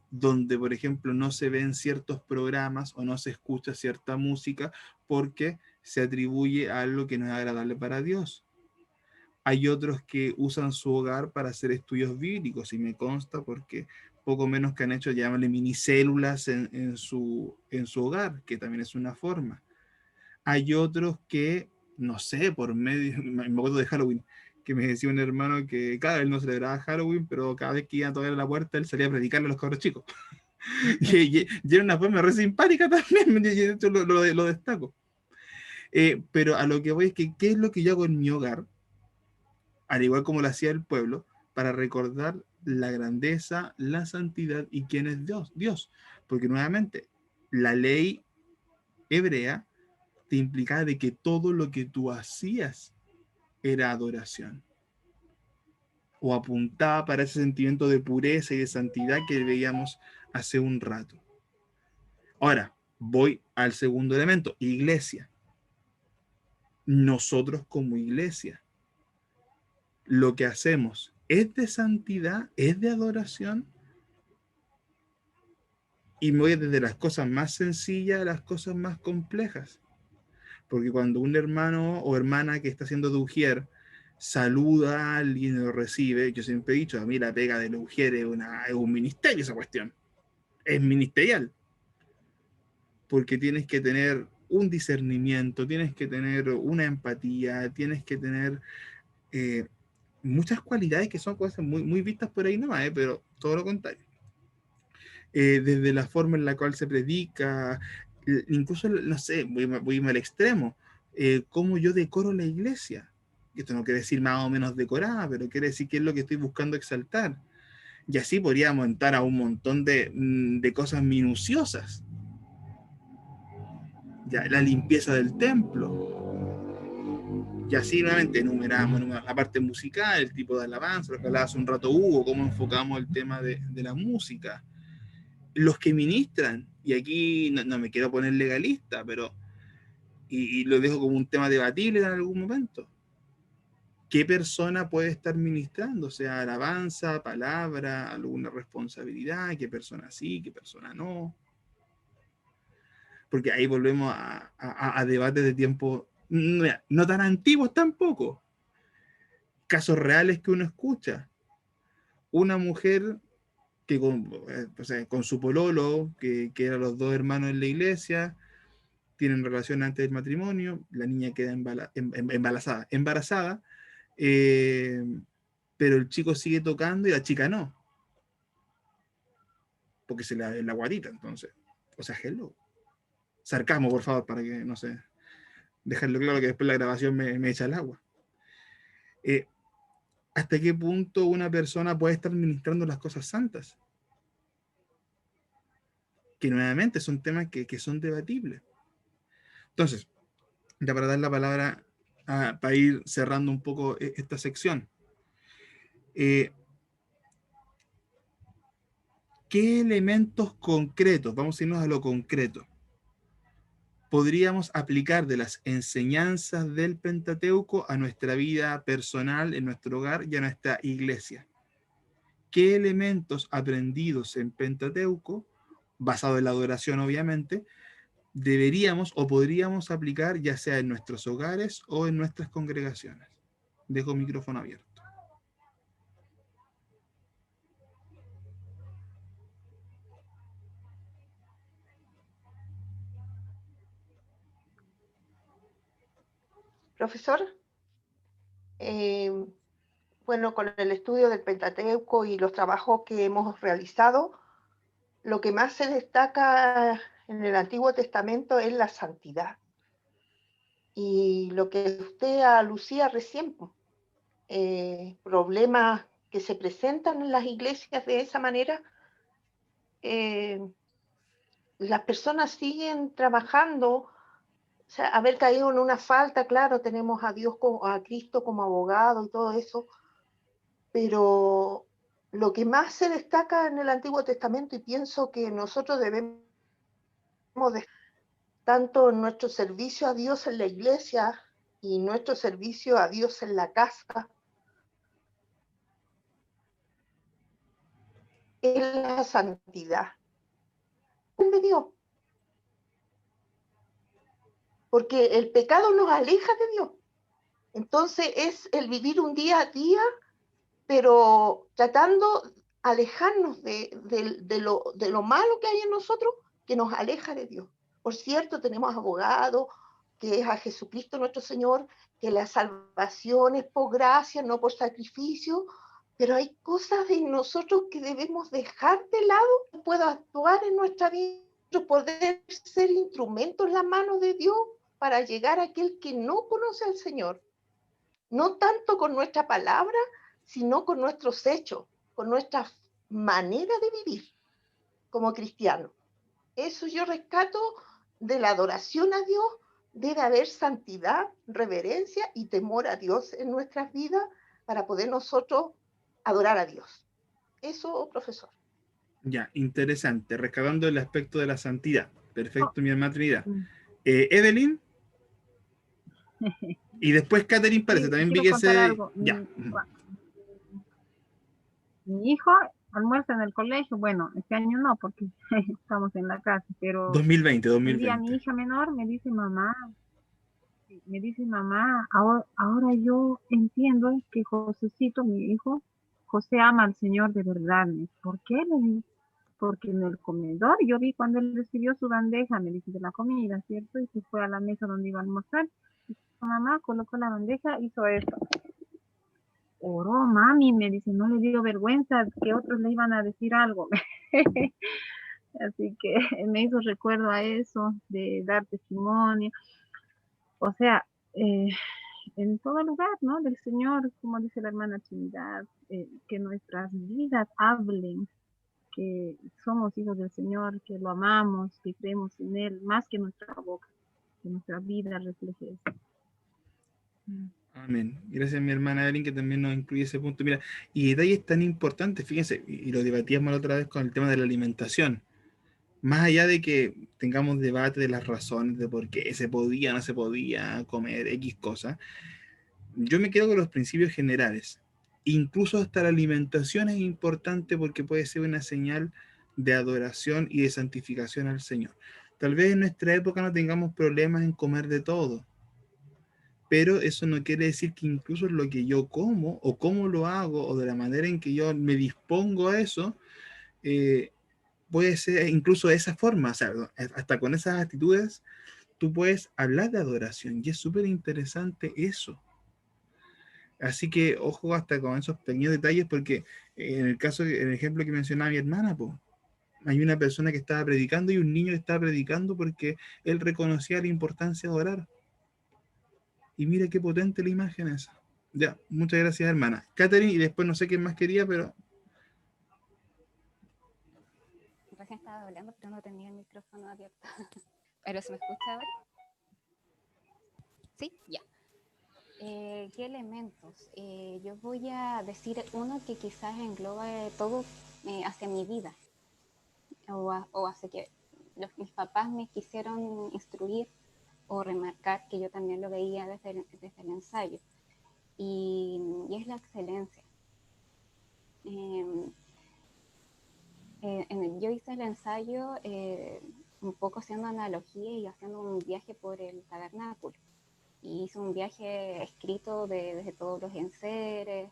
S2: donde, por ejemplo, no se ven ciertos programas o no se escucha cierta música porque se atribuye a algo que no es agradable para Dios. Hay otros que usan su hogar para hacer estudios bíblicos, y me consta porque poco menos que han hecho, llamarle minicélulas en su hogar, que también es una forma. Hay otros que, no sé, por medio, me acuerdo de Halloween, que me decía un hermano que, claro, él no celebraba Halloween, pero cada vez que iba a tocar la puerta, él salía a predicarle a los cabros chicos. y era una forma re simpática también, y de hecho lo destaco. Pero a lo que voy es que, ¿qué es lo que yo hago en mi hogar? Al igual como lo hacía el pueblo, para recordar la grandeza, la santidad y quién es Dios. Porque nuevamente, la ley hebrea te implicaba de que todo lo que tú hacías era adoración. O apuntaba para ese sentimiento de pureza y de santidad que veíamos hace un rato. Ahora, voy al segundo elemento, iglesia. Nosotros como iglesia, lo que hacemos es de santidad, es de adoración. Y me voy desde las cosas más sencillas a las cosas más complejas. Porque cuando un hermano o hermana que está haciendo de ujier saluda a alguien y lo recibe, yo siempre he dicho, a mí la pega de ujier es un ministerio esa cuestión. Es ministerial. Porque tienes que tener un discernimiento, tienes que tener una empatía, tienes que tener muchas cualidades que son cosas muy, muy vistas por ahí nomás, pero todo lo contrario. Desde la forma en la cual se predica, incluso, no sé, voy al extremo, cómo yo decoro la iglesia. Esto no quiere decir más o menos decorada, pero quiere decir qué es lo que estoy buscando exaltar. Y así podríamos entrar a un montón de cosas minuciosas. Ya, la limpieza del templo. Y así nuevamente enumeramos la parte musical, el tipo de alabanza, lo que hablaba hace un rato Hugo, cómo enfocamos el tema de la música. Los que ministran, y aquí no me quiero poner legalista, pero y lo dejo como un tema debatible en algún momento. ¿Qué persona puede estar ministrando? O sea, alabanza, palabra, alguna responsabilidad, qué persona sí, qué persona no. Porque ahí volvemos a debates de tiempo no tan antiguos tampoco. Casos reales que uno escucha. Una mujer que con su pololo, que eran los dos hermanos en la iglesia, tienen relación antes del matrimonio, la niña queda embarazada, pero el chico sigue tocando y la chica no, porque se le da la guatita, entonces, o sea, hello. Sarcasmo, por favor, para que, no sé, dejarlo claro que después la grabación me echa el agua. ¿Hasta qué punto una persona puede estar ministrando las cosas santas? Que nuevamente son temas que son debatibles. Entonces, Ya para dar la palabra para ir cerrando un poco esta sección. ¿Qué elementos concretos, vamos a irnos a lo concreto, podríamos aplicar de las enseñanzas del Pentateuco a nuestra vida personal, en nuestro hogar y a nuestra iglesia? ¿Qué elementos aprendidos en Pentateuco, basado en la adoración obviamente, deberíamos o podríamos aplicar ya sea en nuestros hogares o en nuestras congregaciones? Dejo micrófono abierto.
S5: Profesor, bueno, con el estudio del Pentateuco y los trabajos que hemos realizado, lo que más se destaca en el Antiguo Testamento es la santidad. Y lo que usted alucía recién, problemas que se presentan en las iglesias de esa manera, las personas siguen trabajando, o sea, haber caído en una falta, claro, tenemos a Dios, a Cristo como abogado y todo eso, pero lo que más se destaca en el Antiguo Testamento, y pienso que nosotros debemos de, tanto en nuestro servicio a Dios en la iglesia y nuestro servicio a Dios en la casa, es la santidad de Dios. Porque el pecado nos aleja de Dios. Entonces es el vivir un día a día, pero tratando de alejarnos de lo malo que hay en nosotros, que nos aleja de Dios. Por cierto, tenemos abogados, que es a Jesucristo nuestro Señor, que la salvación es por gracia, no por sacrificio, pero hay cosas en nosotros que debemos dejar de lado. Puedo actuar en nuestra vida, poder ser instrumentos en las manos de Dios para llegar a aquel que no conoce al Señor. No tanto con nuestra palabra, sino con nuestros hechos, con nuestra manera de vivir como cristianos. Eso yo rescato de la adoración a Dios. Debe haber santidad, reverencia y temor a Dios en nuestras vidas para poder nosotros adorar a Dios. Eso, profesor.
S2: Ya, interesante. Rescatando el aspecto de la santidad. Perfecto, mi hermana Trinidad. Evelyn. Y después Catherine parece.
S3: Sí,
S2: También vi
S3: quiero
S2: que
S3: contar
S2: se...
S3: algo.
S2: Ya.
S3: Mi hijo almuerza en el colegio. Bueno, este año no, porque estamos en la casa, pero
S2: 2020.
S3: un día mi hija menor me dice, mamá, ahora yo entiendo que Josecito, mi hijo, José ama al Señor de verdad. ¿Por qué? Le digo, porque en el comedor yo vi cuando él recibió su bandeja, me dice, de la comida, ¿cierto? Y se fue a la mesa donde iba a almorzar. Y su mamá colocó la bandeja, hizo esto. Oró, mami, me dice, no le dio vergüenza que otros le iban a decir algo. Así que me hizo recuerdo a eso, de dar testimonio. O sea, en todo lugar, ¿no? Del Señor, como dice la hermana Trinidad, que nuestras vidas hablen, que somos hijos del Señor, que lo amamos, que creemos en Él, más que nuestra boca, que nuestra vida refleje eso.
S2: Amén. Gracias a mi hermana Evelyn, que también nos incluye ese punto. Mira, y detalles tan importantes, fíjense, y lo debatíamos la otra vez con el tema de la alimentación. Más allá de que tengamos debate de las razones de por qué se podía o no se podía comer X cosas, yo me quedo con los principios generales. Incluso hasta la alimentación es importante porque puede ser una señal de adoración y de santificación al Señor. Tal vez en nuestra época no tengamos problemas en comer de todo, pero eso no quiere decir que incluso lo que yo como o cómo lo hago o de la manera en que yo me dispongo a eso, puede ser incluso de esa forma, o sea, hasta con esas actitudes tú puedes hablar de adoración y es súper interesante eso. Así que ojo hasta con esos pequeños detalles porque en el ejemplo que mencionaba mi hermana, pues, hay una persona que estaba predicando y un niño que estaba predicando porque él reconocía la importancia de orar. Y mira qué potente la imagen esa. Ya, muchas gracias, hermana. Catherine, y después no sé quién más quería, pero...
S6: Recién estaba hablando, pero no tenía el micrófono abierto. ¿Pero se me escucha ahora? Sí, ya. ¿Qué elementos? Yo voy a decir uno que quizás englobe todo hacia mi vida, o hacia que mis papás me quisieron instruir o remarcar, que yo también lo veía desde el ensayo, y es la excelencia. Yo hice el ensayo un poco haciendo analogía y haciendo un viaje por el tabernáculo. Y hice un viaje escrito desde todos los enseres,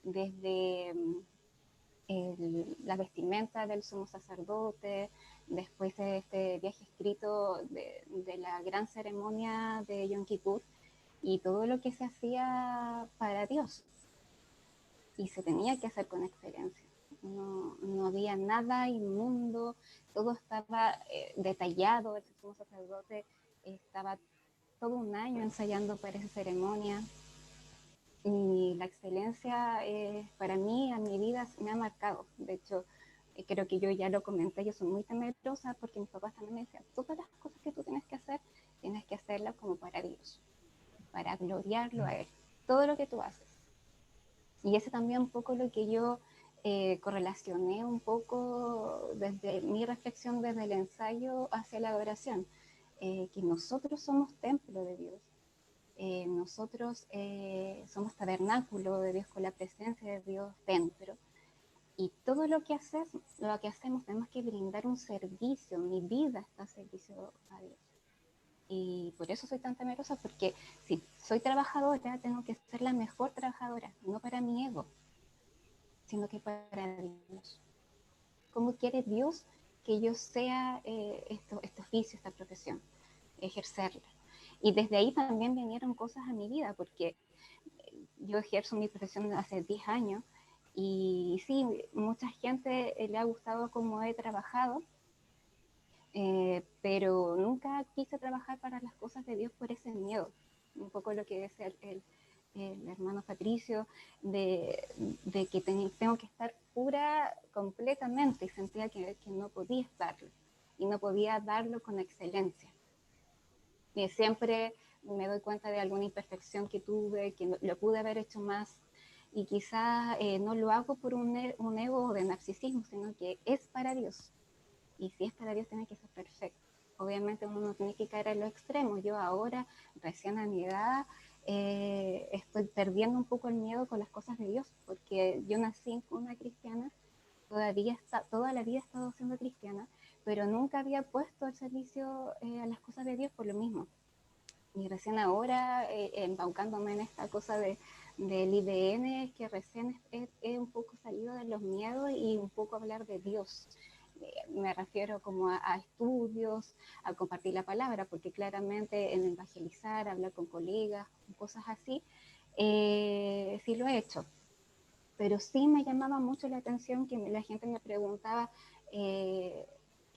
S6: desde la vestimenta del sumo sacerdote, después de este viaje escrito de la gran ceremonia de Yom Kippur y todo lo que se hacía para Dios. Y se tenía que hacer con excelencia. No había nada inmundo, todo estaba detallado. El sumo sacerdote estaba todo un año ensayando para esa ceremonia. Y la excelencia para mí, en mi vida, me ha marcado. De hecho, creo que yo ya lo comenté, yo soy muy temerosa porque mis papás también me decían, todas las cosas que tú tienes que hacerlas como para Dios, para gloriarlo a Él, todo lo que tú haces. Y ese también un poco lo que yo correlacioné un poco desde mi reflexión, desde el ensayo hacia la adoración, que nosotros somos templo de Dios. Nosotros somos tabernáculo de Dios, con la presencia de Dios dentro, y todo lo que hacemos tenemos que brindar un servicio. Mi vida está a servicio a Dios, y por eso soy tan temerosa, porque si soy trabajadora tengo que ser la mejor trabajadora, no para mi ego, sino que para Dios. ¿Cómo quiere Dios que yo sea este oficio, esta profesión, ejercerla? Y desde ahí también vinieron cosas a mi vida, porque yo ejerzo mi profesión hace 10 años y sí, mucha gente le ha gustado cómo he trabajado, pero nunca quise trabajar para las cosas de Dios por ese miedo. Un poco lo que decía el hermano Patricio, de que tengo que estar pura completamente, y sentía que no podía estarlo, y no podía darlo con excelencia. Y siempre me doy cuenta de alguna imperfección que tuve, que lo pude haber hecho más, y quizás no lo hago por un ego de narcisismo, sino que es para Dios. Y si es para Dios, tiene que ser perfecto. Obviamente uno no tiene que caer a los extremos. Yo ahora, recién a mi edad, estoy perdiendo un poco el miedo con las cosas de Dios, porque yo nací una cristiana, toda la vida he estado siendo cristiana, pero nunca había puesto al servicio a las cosas de Dios por lo mismo. Y recién ahora, embaucándome en esta cosa del IDN, que recién he un poco salido de los miedos y un poco hablar de Dios. Me refiero como a estudios, a compartir la palabra, porque claramente en evangelizar, hablar con colegas, cosas así, sí lo he hecho. Pero sí me llamaba mucho la atención que la gente me preguntaba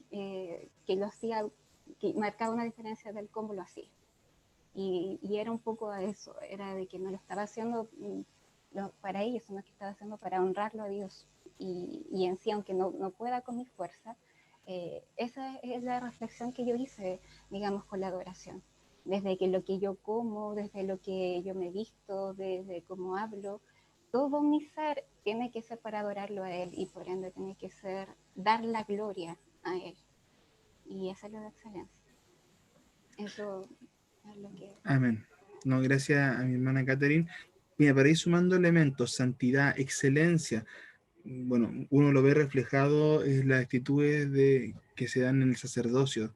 S6: que lo hacía, que marcaba una diferencia del cómo lo hacía. Y era un poco a eso, era de que no lo estaba haciendo para ellos, sino que estaba haciendo para honrarlo a Dios. Y en sí, aunque no pueda con mi fuerza, esa es la reflexión que yo hice, digamos, con la adoración. Desde que lo que yo como, desde lo que yo me visto, desde cómo hablo, todo mi ser tiene que ser para adorarlo a Él, y por ende tiene que ser dar la gloria a Él. Y esa es la excelencia. Eso es lo que...
S2: Amén. No, gracias a mi hermana Catherine. Mira, para ir sumando elementos, santidad, excelencia, bueno, uno lo ve reflejado en las actitudes que se dan en el sacerdocio,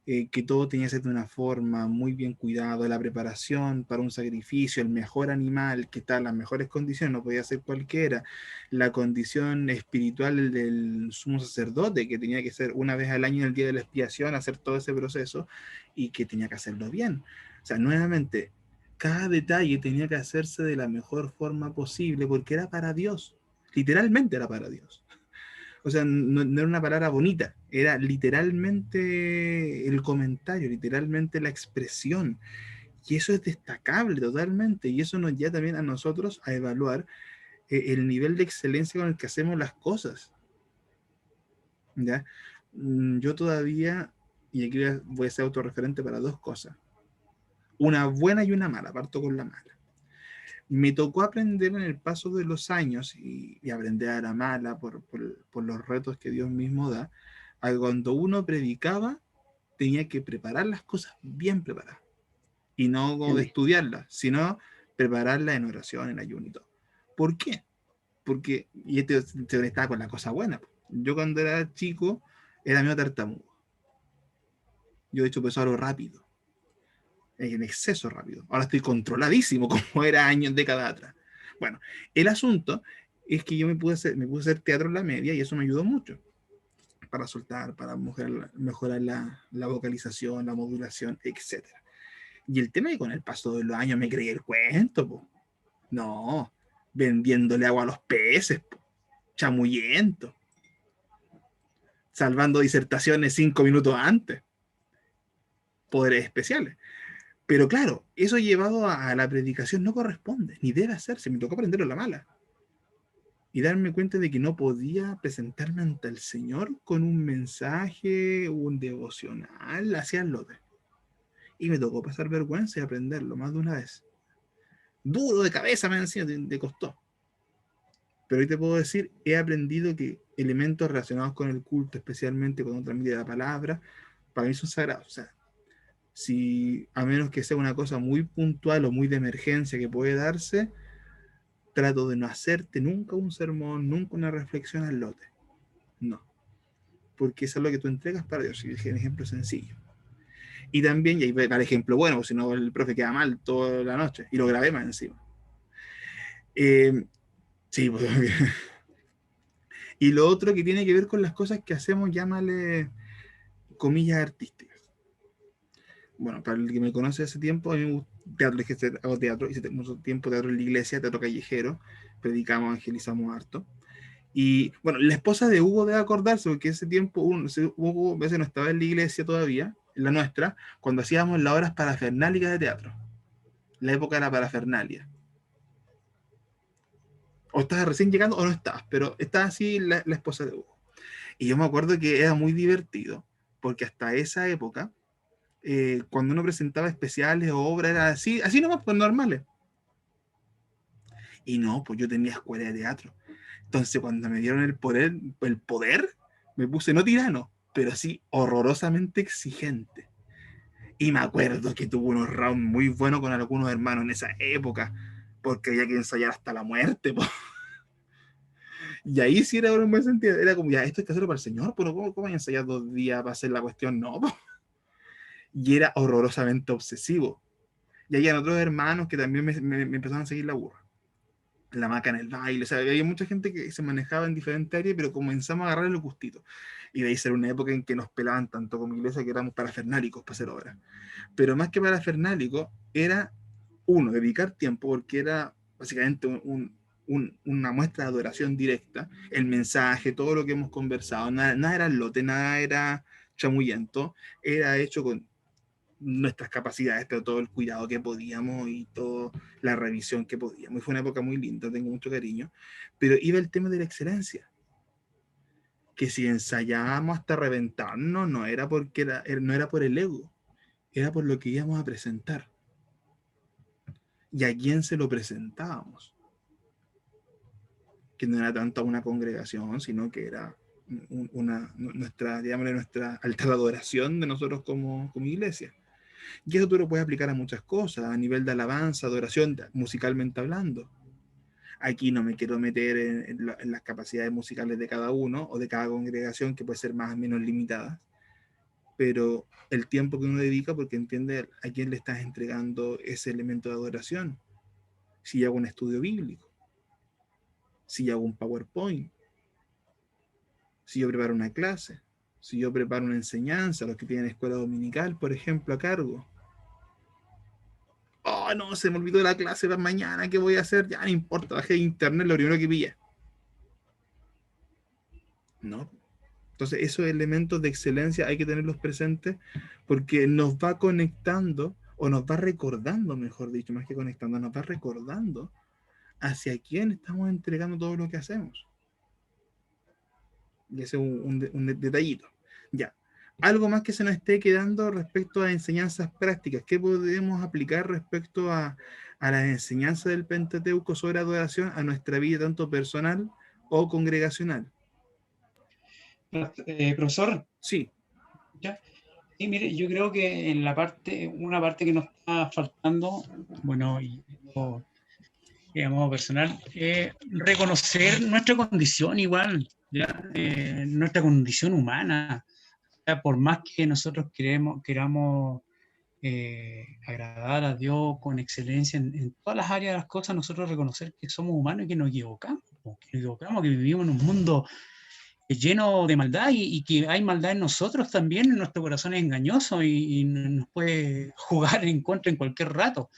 S2: que todo tenía que ser de una forma muy bien cuidado, la preparación para un sacrificio, el mejor animal que está en las mejores condiciones, no podía ser cualquiera, la condición espiritual del sumo sacerdote, que tenía que ser una vez al año en el día de la expiación, hacer todo ese proceso, y que tenía que hacerlo bien. O sea, nuevamente, cada detalle tenía que hacerse de la mejor forma posible, porque era para Dios, literalmente era para Dios. O sea, no era una palabra bonita, era literalmente el comentario, literalmente la expresión. Y eso es destacable totalmente. Y eso nos lleva también a nosotros a evaluar el nivel de excelencia con el que hacemos las cosas. ¿Ya? Yo todavía, y aquí voy a ser autorreferente para dos cosas. una buena y una mala, parto con la mala. Me tocó aprender en el paso de los años y aprender a la mala por los retos que Dios mismo da, a cuando uno predicaba tenía que preparar las cosas bien preparadas y no como de estudiarlas, sino prepararlas en oración, en ayuno y todo. ¿Por qué? Porque, y este estaba con la cosa buena. Yo cuando era chico era medio tartamudo. Yo de hecho pues hablo rápido, en exceso rápido. Ahora estoy controladísimo como era años, décadas atrás. Bueno, el asunto es que yo me puse a hacer teatro en la media y eso me ayudó mucho para soltar, para mejorar la vocalización, la modulación, etc. Y el tema es que con el paso de los años me creí el cuento, po. No, vendiéndole agua a los peces, po. Chamuyento, salvando disertaciones 5 minutos antes, poderes especiales. Pero claro, eso llevado a la predicación no corresponde, ni debe hacerse. Me tocó aprenderlo a la mala. Y darme cuenta de que no podía presentarme ante el Señor con un mensaje, un devocional, hacia el lote. Y me tocó pasar vergüenza y aprenderlo más de una vez. Duro de cabeza me encima, te costó. Pero hoy te puedo decir, he aprendido que elementos relacionados con el culto, especialmente cuando transmite la palabra, para mí son sagrados. O sea, si a menos que sea una cosa muy puntual o muy de emergencia que puede darse, trato de no hacerte nunca un sermón, nunca una reflexión al lote. No. Porque eso es lo que tú entregas para Dios. Y dije un ejemplo sencillo. Y también, y ahí va el ejemplo bueno, porque si no el profe queda mal toda la noche. Y lo grabé más encima. Sí, pues, y lo otro que tiene que ver con las cosas que hacemos, llámale comillas artísticas. Bueno, para el que me conoce hace tiempo, a mí me gusta teatro, es que hago teatro, hice mucho tiempo teatro en la iglesia, teatro callejero, predicamos, evangelizamos harto. Y bueno, la esposa de Hugo debe acordarse, porque ese tiempo Hugo a veces no estaba en la iglesia todavía, en la nuestra, cuando hacíamos las horas parafernálicas de teatro. La época era parafernalia. O estabas recién llegando o no estabas, pero estaba así la esposa de Hugo. Y yo me acuerdo que era muy divertido, porque hasta esa época, cuando uno presentaba especiales o obras, era así nomás, pues normales. Y no, pues yo tenía escuela de teatro. Entonces cuando me dieron el poder, me puse no tirano, pero sí horrorosamente exigente. Y me acuerdo que tuve unos rounds muy buenos con algunos hermanos en esa época, porque había que ensayar hasta la muerte, po. Y ahí sí era un buen sentido, era como, ya, esto hay que hacerlo para el Señor, pero ¿cómo voy a ensayar 2 días para hacer la cuestión? No, po. Y era horrorosamente obsesivo. Y había otros hermanos que también me empezaron a seguir la burra. La maca en el baile, o sea, había mucha gente que se manejaba en diferentes áreas, pero comenzamos a agarrar los gustitos. Y de ahí ser una época en que nos pelaban tanto como iglesia que éramos parafernálicos para hacer obras. Pero más que parafernálicos, era uno, dedicar tiempo, porque era básicamente una muestra de adoración directa, el mensaje, todo lo que hemos conversado, nada era lote, nada era chamullento, era hecho con nuestras capacidades, pero todo el cuidado que podíamos y toda la revisión que podíamos. Y fue una época muy linda, tengo mucho cariño, pero iba el tema de la excelencia, que si ensayábamos hasta reventarnos, no era porque no era por el ego, era por lo que íbamos a presentar. ¿Y a quién se lo presentábamos? Que no era tanto a una congregación, sino que era nuestra, digámosle, nuestra altar de adoración de nosotros como iglesia. Y eso tú lo puedes aplicar a muchas cosas, a nivel de alabanza, adoración, musicalmente hablando. Aquí no me quiero meter en las capacidades musicales de cada uno o de cada congregación, que puede ser más o menos limitada, pero el tiempo que uno dedica, porque entiende a quién le estás entregando ese elemento de adoración. Si hago un estudio bíblico, si hago un PowerPoint, si yo preparo una clase, si yo preparo una enseñanza, los que tienen escuela dominical, por ejemplo, a cargo. Oh, no, se me olvidó la clase para mañana, ¿qué voy a hacer? Ya no importa, bajé de internet, lo primero que pillé. No. Entonces, esos elementos de excelencia hay que tenerlos presentes porque nos va conectando, o nos va recordando, mejor dicho, más que conectando, nos va recordando hacia quién estamos entregando todo lo que hacemos. Y ese es un detallito. Ya. algo más que se nos esté quedando respecto a enseñanzas prácticas. ¿Qué podemos aplicar respecto a las enseñanzas del Pentateuco sobre adoración a nuestra vida tanto personal o congregacional?
S4: Profesor,
S2: Sí.
S4: ¿ya? Sí, mire, yo creo que en una parte que nos está faltando, bueno, y a modo personal, reconocer nuestra condición igual, ¿ya? Nuestra condición humana. O sea, por más que nosotros queramos agradar a Dios con excelencia en todas las áreas de las cosas, nosotros reconocer que somos humanos y que nos equivocamos, que vivimos en un mundo lleno de maldad y que hay maldad en nosotros también, nuestro corazón es engañoso y nos puede jugar en contra en cualquier rato.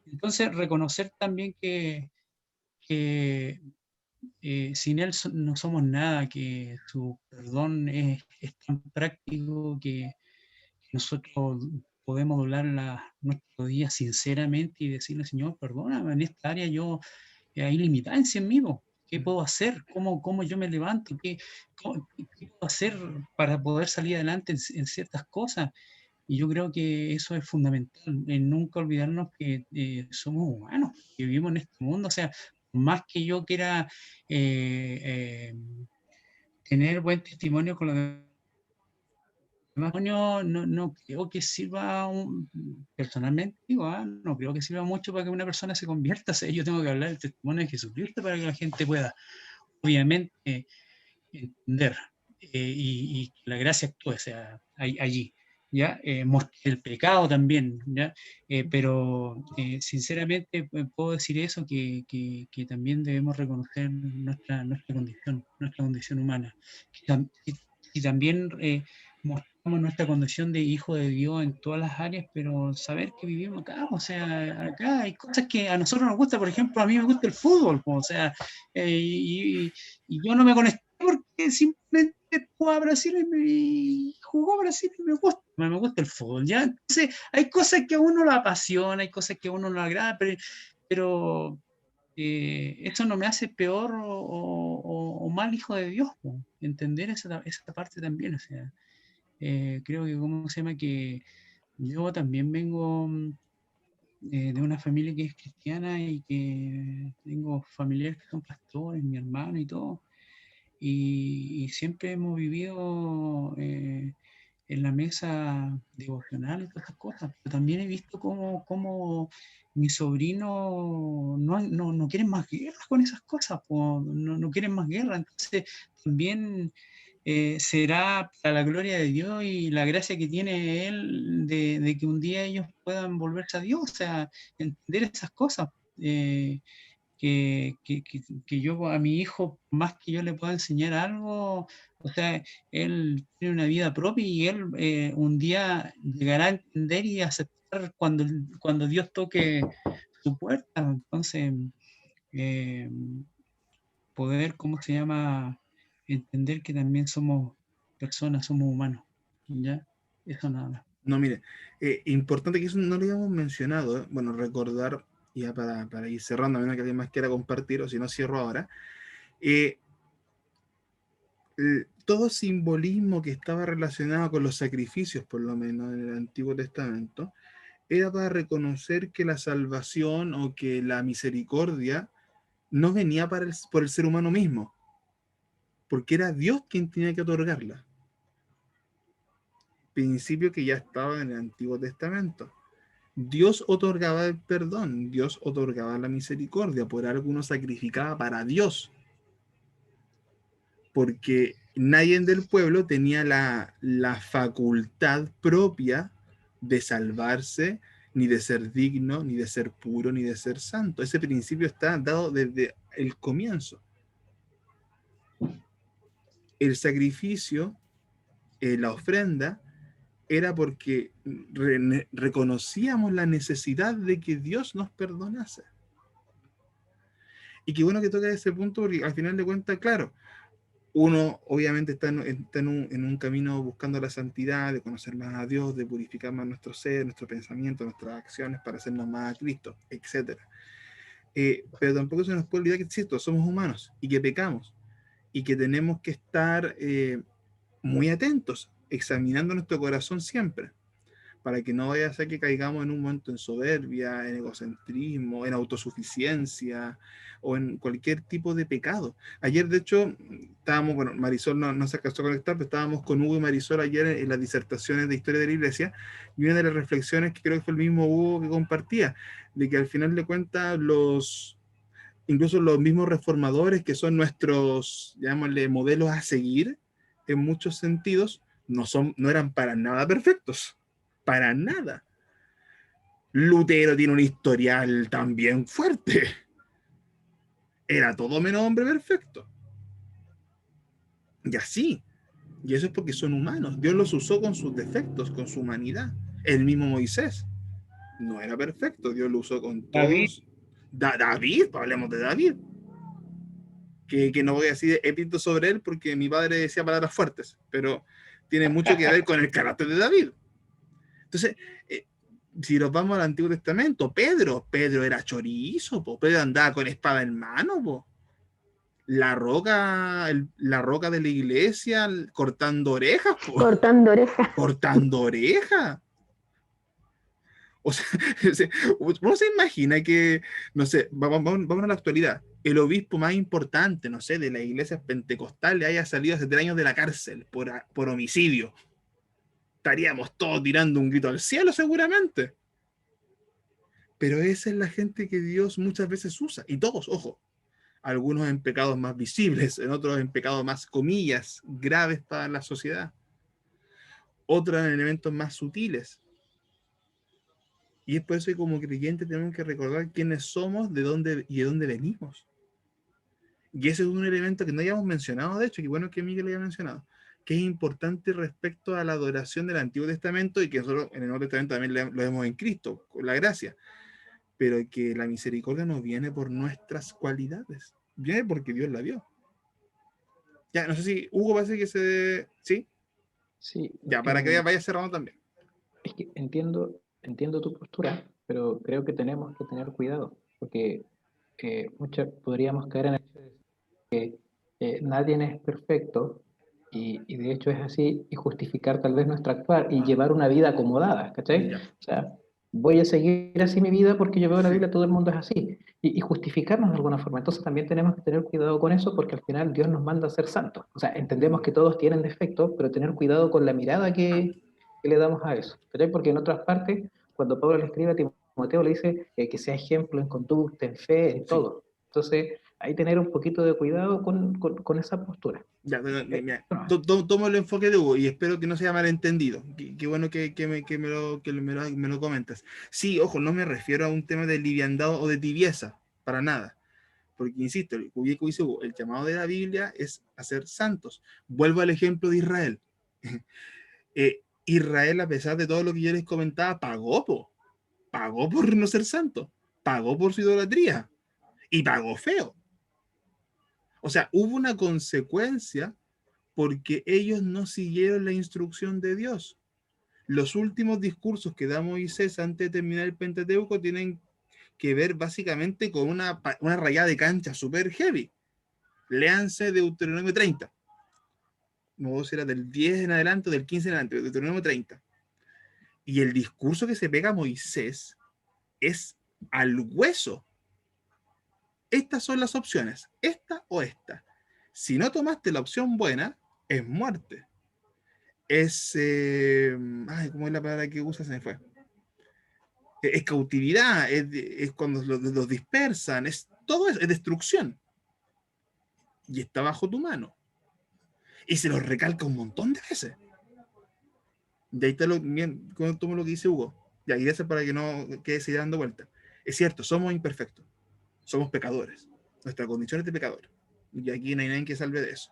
S4: Entonces, reconocer también que sin Él no somos nada, que su perdón es tan práctico que nosotros podemos doblar nuestras rodillas sinceramente y decirle, Señor, perdóname, en esta área hay limitancia en mí. ¿Qué puedo hacer? ¿Cómo yo me levanto? ¿Qué puedo hacer para poder salir adelante en ciertas cosas? Y yo creo que eso es fundamental, en nunca olvidarnos que somos humanos, que vivimos en este mundo. O sea, más que yo quiera tener buen testimonio con los demás, no creo que sirva, personalmente digo, no creo que sirva mucho para que una persona se convierta. O sea, yo tengo que hablar del testimonio de Jesucristo para que la gente pueda, obviamente, entender y que la gracia actúe, o sea, allí. ¿Ya? Mostrar el pecado también, ¿ya? Pero sinceramente puedo decir eso, que también debemos reconocer nuestra condición humana. Y también mostramos nuestra condición de hijo de Dios en todas las áreas, pero saber que vivimos acá, o sea, acá hay cosas que a nosotros nos gusta. Por ejemplo, a mí me gusta el fútbol, o sea, y yo no me conecté porque simplemente jugó a Brasil y jugó a Brasil y me gusta el fútbol, ¿ya? Entonces, hay cosas que a uno lo apasiona, hay cosas que a uno lo agrada, pero eso no me hace peor o mal hijo de Dios, ¿no? Entender esa parte también, o sea, creo que, ¿cómo se llama? Que yo también vengo de una familia que es cristiana y que tengo familiares que son pastores, mi hermano y todo, y siempre hemos vivido en la mesa devocional y todas esas cosas, pero también he visto cómo mis sobrinos no quieren más guerra con esas cosas, no quieren más guerra. Entonces también será para la gloria de Dios y la gracia que tiene Él de que un día ellos puedan volverse a Dios, o sea, entender esas cosas. Que yo a mi hijo, más que yo le pueda enseñar algo, o sea, él tiene una vida propia y él un día llegará a entender y aceptar cuando Dios toque su puerta. Entonces, eh, poder, ¿cómo se llama? Entender que también somos personas, somos humanos. ¿Ya? Eso nada más.
S2: No, mire, importante que eso no lo habíamos mencionado, ¿eh? Bueno, recordar, ya para ir cerrando, a menos que alguien más quiera compartir, o si no cierro ahora, todo simbolismo que estaba relacionado con los sacrificios, por lo menos en el Antiguo Testamento, era para reconocer que la salvación o que la misericordia no venía por el ser humano mismo, porque era Dios quien tenía que otorgarla. Principio que ya estaba en el Antiguo Testamento. Dios otorgaba el perdón, Dios otorgaba la misericordia, por algo uno sacrificaba para Dios, porque nadie del pueblo tenía la facultad propia de salvarse, ni de ser digno, ni de ser puro, ni de ser santo. Ese principio está dado desde el comienzo. El sacrificio, la ofrenda, era porque reconocíamos la necesidad de que Dios nos perdonase. Y qué bueno que toca ese punto, porque al final de cuentas, claro, uno obviamente está en un camino buscando la santidad, de conocer más a Dios, de purificar más nuestro ser, nuestro pensamiento, nuestras acciones para hacernos más a Cristo, etc. Pero tampoco se nos puede olvidar que, cierto, somos humanos y que pecamos y que tenemos que estar muy atentos examinando nuestro corazón siempre, para que no vaya a ser que caigamos en un momento en soberbia, en egocentrismo, en autosuficiencia o en cualquier tipo de pecado. Ayer, de hecho, estábamos, bueno, Marisol no se alcanzó a conectar, pero estábamos con Hugo y Marisol ayer en las disertaciones de historia de la iglesia, y una de las reflexiones que creo que fue el mismo Hugo que compartía, de que al final de cuentas incluso los mismos reformadores, que son nuestros, llamémosle, modelos a seguir, en muchos sentidos, no eran para nada perfectos. Para nada. Lutero tiene un historial también fuerte. Era todo menos hombre perfecto. Y así. Y eso es porque son humanos. Dios los usó con sus defectos, con su humanidad. El mismo Moisés no era perfecto. Dios lo usó con todos. David, hablemos de David. Que no voy a decir epíteto sobre él porque mi padre decía palabras fuertes, pero tiene mucho que ver con el carácter de David. Entonces, si nos vamos al Antiguo Testamento, Pedro era chorizo, po. Pedro andaba con espada en mano, po. La roca de la iglesia cortando orejas, po.
S9: Cortando orejas.
S2: Cortando orejas. O sea, uno se imagina que, no sé, vamos a la actualidad, el obispo más importante, no sé, de las iglesias pentecostales haya salido hace 3 años de la cárcel por homicidio. Estaríamos todos tirando un grito al cielo seguramente. Pero esa es la gente que Dios muchas veces usa. Y todos, ojo, algunos en pecados más visibles, en otros en pecados más, comillas, graves para la sociedad. Otros en elementos más sutiles. Y es por eso que como creyentes tenemos que recordar quiénes somos, de dónde venimos. Y ese es un elemento que no hayamos mencionado, de hecho, que bueno que Miguel lo haya mencionado, que es importante respecto a la adoración del Antiguo Testamento y que nosotros en el Nuevo Testamento también lo vemos en Cristo, con la gracia, pero que la misericordia no viene por nuestras cualidades, viene porque Dios la dio. Ya, no sé si Hugo parece que ¿sí?
S8: Sí.
S2: Ya, para que vaya cerrando también.
S8: Es que entiendo tu postura, pero creo que tenemos que tener cuidado, porque podríamos caer en el hecho de que nadie es perfecto, y de hecho es así, y justificar tal vez nuestro actuar y llevar una vida acomodada, ¿cachai?
S2: Ya.
S8: O sea, voy a seguir así mi vida porque yo veo la Biblia, todo el mundo es así, y justificarnos de alguna forma. Entonces también tenemos que tener cuidado con eso, porque al final Dios nos manda a ser santos. O sea, entendemos que todos tienen defectos, pero tener cuidado con la mirada que le damos a eso, ¿cachai? Porque en otras partes, cuando Pablo le escribe a Timoteo, le dice que sea ejemplo en conducta, en fe, en todo. Entonces, hay que tener un poquito de cuidado con esa postura.
S2: Ya, tomo el enfoque de Hugo y espero que no sea malentendido. Qué bueno que me lo comentas. Sí, ojo, no me refiero a un tema de liviandad o de tibieza, para nada. Porque, insisto, como dice Hugo, el llamado de la Biblia es a ser santos. Vuelvo al ejemplo de Israel. Israel, a pesar de todo lo que yo les comentaba, pagó por no ser santo, pagó por su idolatría y pagó feo. O sea, hubo una consecuencia porque ellos no siguieron la instrucción de Dios. Los últimos discursos que da Moisés antes de terminar el Pentateuco tienen que ver básicamente con una rayada de cancha super heavy. Léanse Deuteronomio 30. No sé si era del 10 en adelante o del 15 en adelante, Deuteronomio 30. Y el discurso que se pega a Moisés es al hueso. Estas son las opciones, esta o esta. Si no tomaste la opción buena, es muerte. Es, ¿cómo es la palabra que usa? Se me fue. Es cautividad, es cuando los dispersan, todo eso, es destrucción. Y está bajo tu mano. Y se lo recalca un montón de veces. De ahí está bien, tomo lo que dice Hugo. Y ahí gracias para que no quede seguir dando vuelta. Es cierto, somos imperfectos. Somos pecadores. Nuestra condición es de pecador. Y aquí no hay nadie que salve de eso.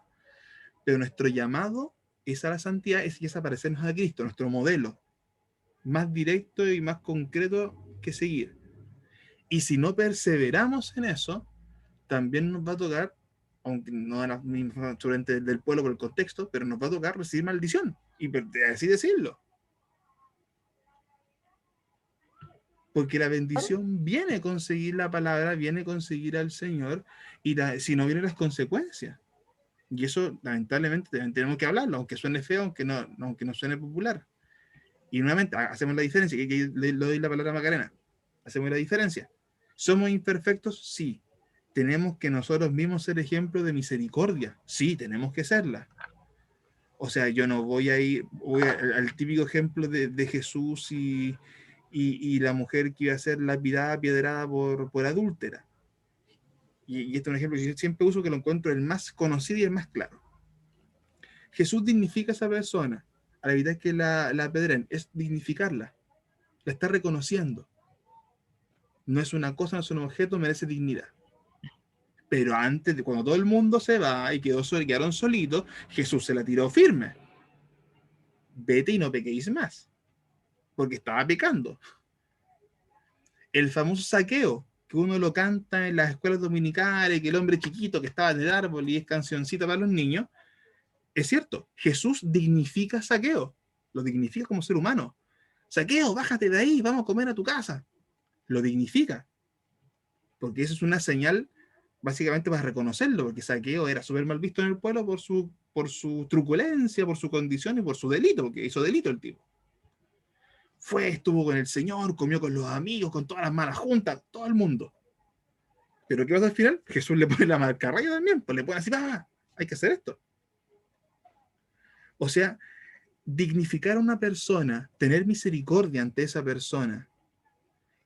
S2: Pero nuestro llamado es a la santidad, es a parecernos a Cristo, nuestro modelo más directo y más concreto que seguir. Y si no perseveramos en eso, también nos va a tocar, aunque no era solamente del pueblo por el contexto, pero nos va a tocar recibir maldición. Y así decirlo. Porque la bendición viene con seguir la palabra, viene con seguir al Señor, y si no vienen las consecuencias. Y eso, lamentablemente, también tenemos que hablarlo, aunque suene feo, aunque no suene popular. Y nuevamente, hacemos la diferencia, que le doy la palabra a Macarena. Hacemos la diferencia. ¿Somos imperfectos? Sí. ¿Tenemos que nosotros mismos ser ejemplo de misericordia? Sí, tenemos que serla. O sea, yo no voy a ir al típico ejemplo de Jesús y la mujer que iba a ser lapidada, apiedrada por adúltera. Y este es un ejemplo que yo siempre uso, que lo encuentro el más conocido y el más claro. Jesús dignifica a esa persona. A la evitar que la apedren, es dignificarla. La está reconociendo. No es una cosa, no es un objeto, merece dignidad. Pero antes de cuando todo el mundo se va y quedaron solitos, Jesús se la tiró firme. Vete y no pequéis más. Porque estaba pecando. El famoso saqueo, que uno lo canta en las escuelas dominicales, que el hombre chiquito que estaba en el árbol y es cancioncita para los niños, es cierto, Jesús dignifica a Saqueo, lo dignifica como ser humano. Saqueo, bájate de ahí, vamos a comer a tu casa. Lo dignifica, porque eso es una señal básicamente para reconocerlo, porque Saqueo era súper mal visto en el pueblo por su truculencia, por su condición y por su delito, porque hizo delito el tipo. Estuvo con el Señor, comió con los amigos, con todas las malas juntas, todo el mundo. Pero ¿qué pasa al final? Jesús le pone la marca raya también, pues le pone así, hay que hacer esto. O sea, dignificar a una persona, tener misericordia ante esa persona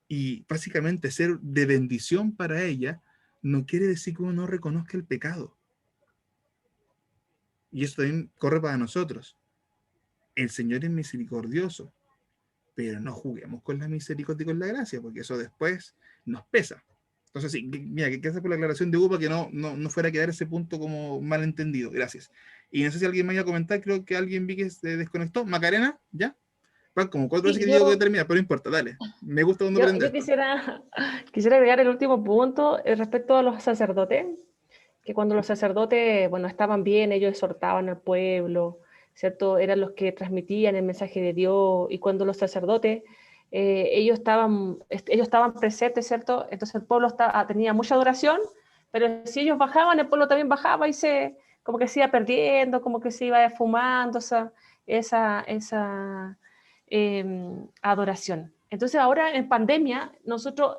S2: y básicamente ser de bendición para ella, no quiere decir que uno no reconozca el pecado. Y eso también corre para nosotros. El Señor es misericordioso, pero no juguemos con la misericordia y con la gracia, porque eso después nos pesa. Entonces, sí, mira, que gracias por la aclaración de Hugo, que no fuera a quedar ese punto como malentendido. Gracias. Y no sé si alguien me iba a comentar, creo que alguien vi que se desconectó. Macarena, ¿ya? Van como 4 veces que digo que termina, pero no importa, dale. Me gusta cuando
S1: yo quisiera agregar el último punto respecto a los sacerdotes, que cuando los sacerdotes, bueno, estaban bien, ellos exhortaban al pueblo, ¿cierto? Eran los que transmitían el mensaje de Dios, y cuando los sacerdotes, ellos estaban presentes, ¿cierto? Entonces el pueblo tenía mucha adoración, pero si ellos bajaban, el pueblo también bajaba y como que se iba perdiendo, como que se iba esfumando esa adoración. Entonces ahora en pandemia, nosotros,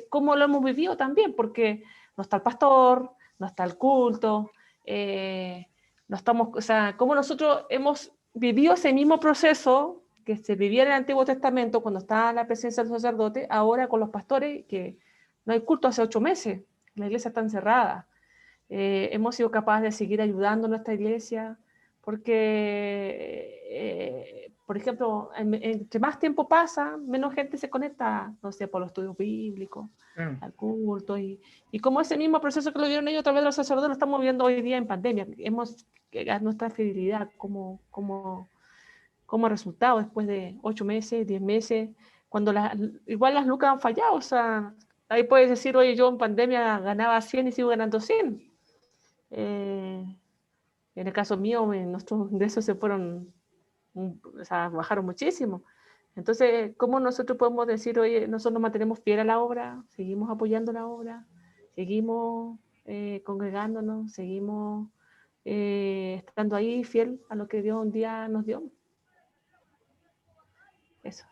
S1: ¿cómo lo hemos vivido también? Porque no está el pastor, no está el culto, no estamos, o sea, cómo nosotros hemos vivido ese mismo proceso que se vivía en el Antiguo Testamento cuando estaba la presencia del sacerdote, ahora con los pastores, que no hay culto hace 8 meses, la iglesia está encerrada. Hemos sido capaces de seguir ayudando a nuestra iglesia, porque, por ejemplo, entre más tiempo pasa, menos gente se conecta, no sé, por los estudios bíblicos, al culto, y como ese mismo proceso que lo vieron ellos a través de los sacerdotes, lo estamos viendo hoy día en pandemia. Nuestra fidelidad como resultado después de 8 meses, 10 meses, cuando igual las lucas han fallado, o sea, ahí puedes decir, oye, yo en pandemia ganaba 100 y sigo ganando 100. En el caso mío, nuestros ingresos se fueron, o sea, bajaron muchísimo. Entonces, ¿cómo nosotros podemos decir, oye, nosotros nos mantenemos fiel a la obra, seguimos apoyando la obra, seguimos congregándonos, seguimos estando ahí fiel a lo que Dios un día nos dio? Eso.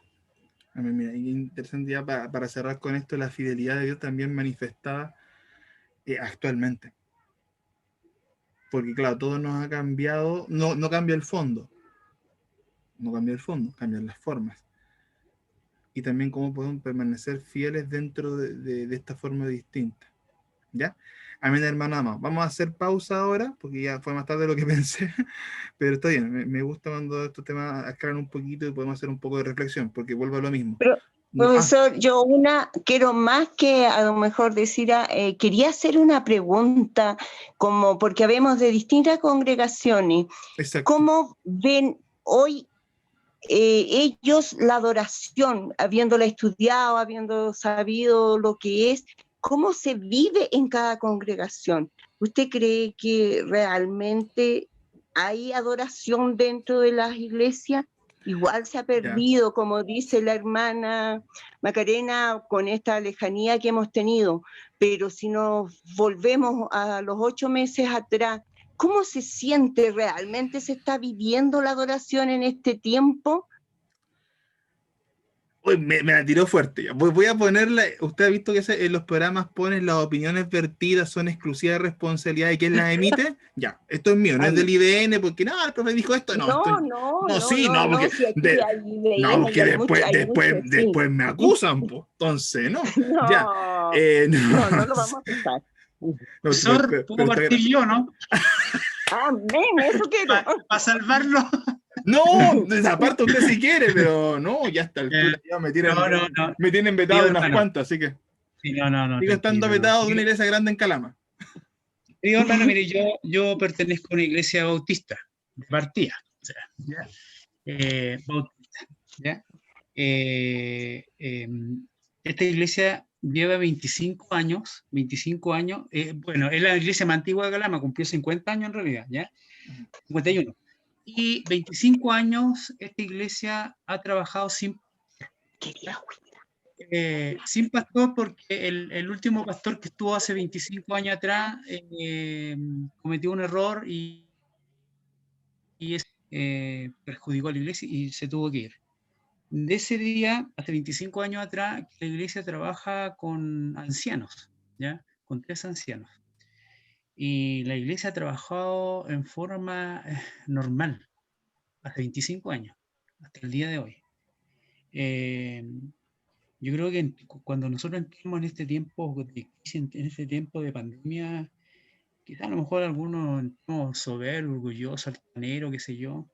S2: A mí, mira, interesante ya para cerrar con esto, la fidelidad de Dios también manifestada actualmente. Porque claro, todo nos ha cambiado, no cambia el fondo. No cambia el fondo, cambian las formas. Y también cómo podemos permanecer fieles dentro de esta forma distinta. ¿Ya? Amén, hermano amado. Vamos a hacer pausa ahora, porque ya fue más tarde de lo que pensé, pero está bien, me gusta cuando estos temas aclaran un poquito y podemos hacer un poco de reflexión, porque vuelvo a lo mismo.
S10: Pero, profesor, yo quiero más que a lo mejor decir, quería hacer una pregunta, como porque habemos de distintas congregaciones.
S2: Exacto.
S10: ¿Cómo ven hoy ellos la adoración, habiéndola estudiado, habiendo sabido lo que es? ¿Cómo se vive en cada congregación? ¿Usted cree que realmente hay adoración dentro de las iglesias? Igual se ha perdido, como dice la hermana Macarena, con esta lejanía que hemos tenido, pero si nos volvemos a los 8 meses atrás, ¿Cómo se siente realmente? ¿Se está viviendo la adoración en este tiempo?
S2: Uy, me la tiró fuerte. Ya. Voy a ponerla. Usted ha visto que en los programas ponen las opiniones vertidas son exclusiva de responsabilidad de quien las emite. Ya, esto es mío, no es del IDN, porque no, el profe dijo esto. No, porque,
S10: si aquí hay
S2: no,
S10: IDN y
S2: porque
S10: hay mucho, sí.
S2: después me acusan, pues. Entonces, no. Ya.
S10: No lo vamos a aceptar.
S4: Profesor, puedo partir yo, ¿no?
S10: Amén, eso quiero.
S4: Para salvarlo.
S2: No, aparte usted si quiere, pero no, ya a esta altura ya me tienen vetado unas cuantas, así que
S4: sí, no,
S2: sigo estando vetado de una iglesia grande en Calama.
S4: Digo, hermano, mire, yo pertenezco a una iglesia bautista, de partida, o sea, ¿ya? Bautista, ¿ya? Esta iglesia lleva 25 años, bueno, es la iglesia más antigua de Calama, cumplió 50 años en realidad, ¿ya? 51. Y 25 años esta iglesia ha trabajado sin pastor, porque el último pastor que estuvo hace 25 años atrás cometió un error y perjudicó a la iglesia y se tuvo que ir. De ese día, hace 25 años atrás, la iglesia trabaja con ancianos, ¿ya? Con 3 ancianos. Y la iglesia ha trabajado en forma normal, hace 25 años, hasta el día de hoy. Yo creo que cuando nosotros entramos en este tiempo de crisis, en este tiempo de pandemia, quizás a lo mejor algunos entramos soberbios, orgullosos, altaneros, qué sé yo,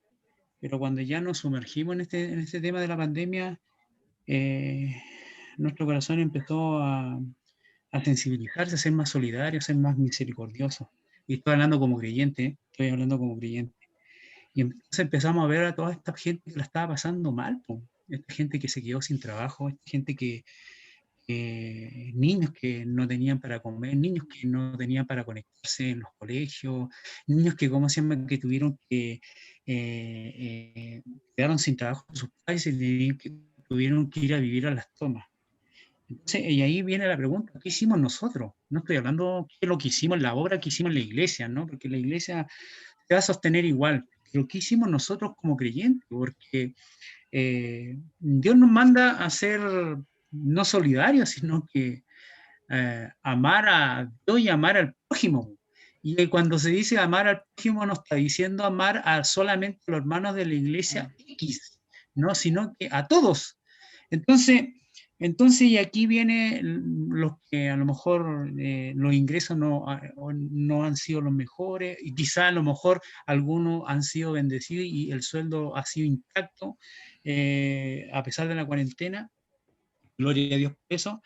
S4: pero cuando ya nos sumergimos en este tema de la pandemia, nuestro corazón empezó a sensibilizarse, a ser más solidario, a ser más misericordioso. Y estoy hablando como creyente, Y entonces empezamos a ver a toda esta gente que la estaba pasando mal, po. Esta gente que se quedó sin trabajo, esta gente niños que no tenían para comer, niños que no tenían para conectarse en los colegios, niños que, ¿cómo se llama?, que tuvieron que, quedaron sin trabajo en sus países y tuvieron que ir a vivir a las tomas. Entonces, y ahí viene la pregunta, ¿qué hicimos nosotros? No estoy hablando de lo que hicimos, la obra que hicimos en la iglesia, ¿no? Porque la iglesia se va a sostener igual, pero ¿qué hicimos nosotros como creyentes? Porque Dios nos manda a ser no solidarios, sino que amar a Dios y amar al prójimo. Y cuando se dice amar al prójimo, no está diciendo amar a solamente a los hermanos de la iglesia X, ¿no? Sino que a todos. Entonces, y aquí viene los que a lo mejor los ingresos no han sido los mejores, y quizá a lo mejor algunos han sido bendecidos y el sueldo ha sido intacto a pesar de la cuarentena. Gloria a Dios por eso.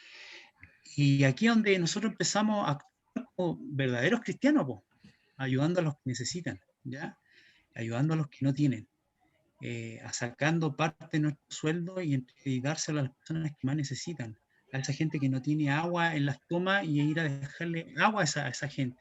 S4: Y aquí es donde nosotros empezamos a actuar como verdaderos cristianos, ayudando a los que necesitan, ¿ya? Ayudando a los que no tienen. Sacando parte de nuestro sueldo y dárselo a las personas que más necesitan, a esa gente que no tiene agua en las tomas y ir a dejarle agua a esa gente,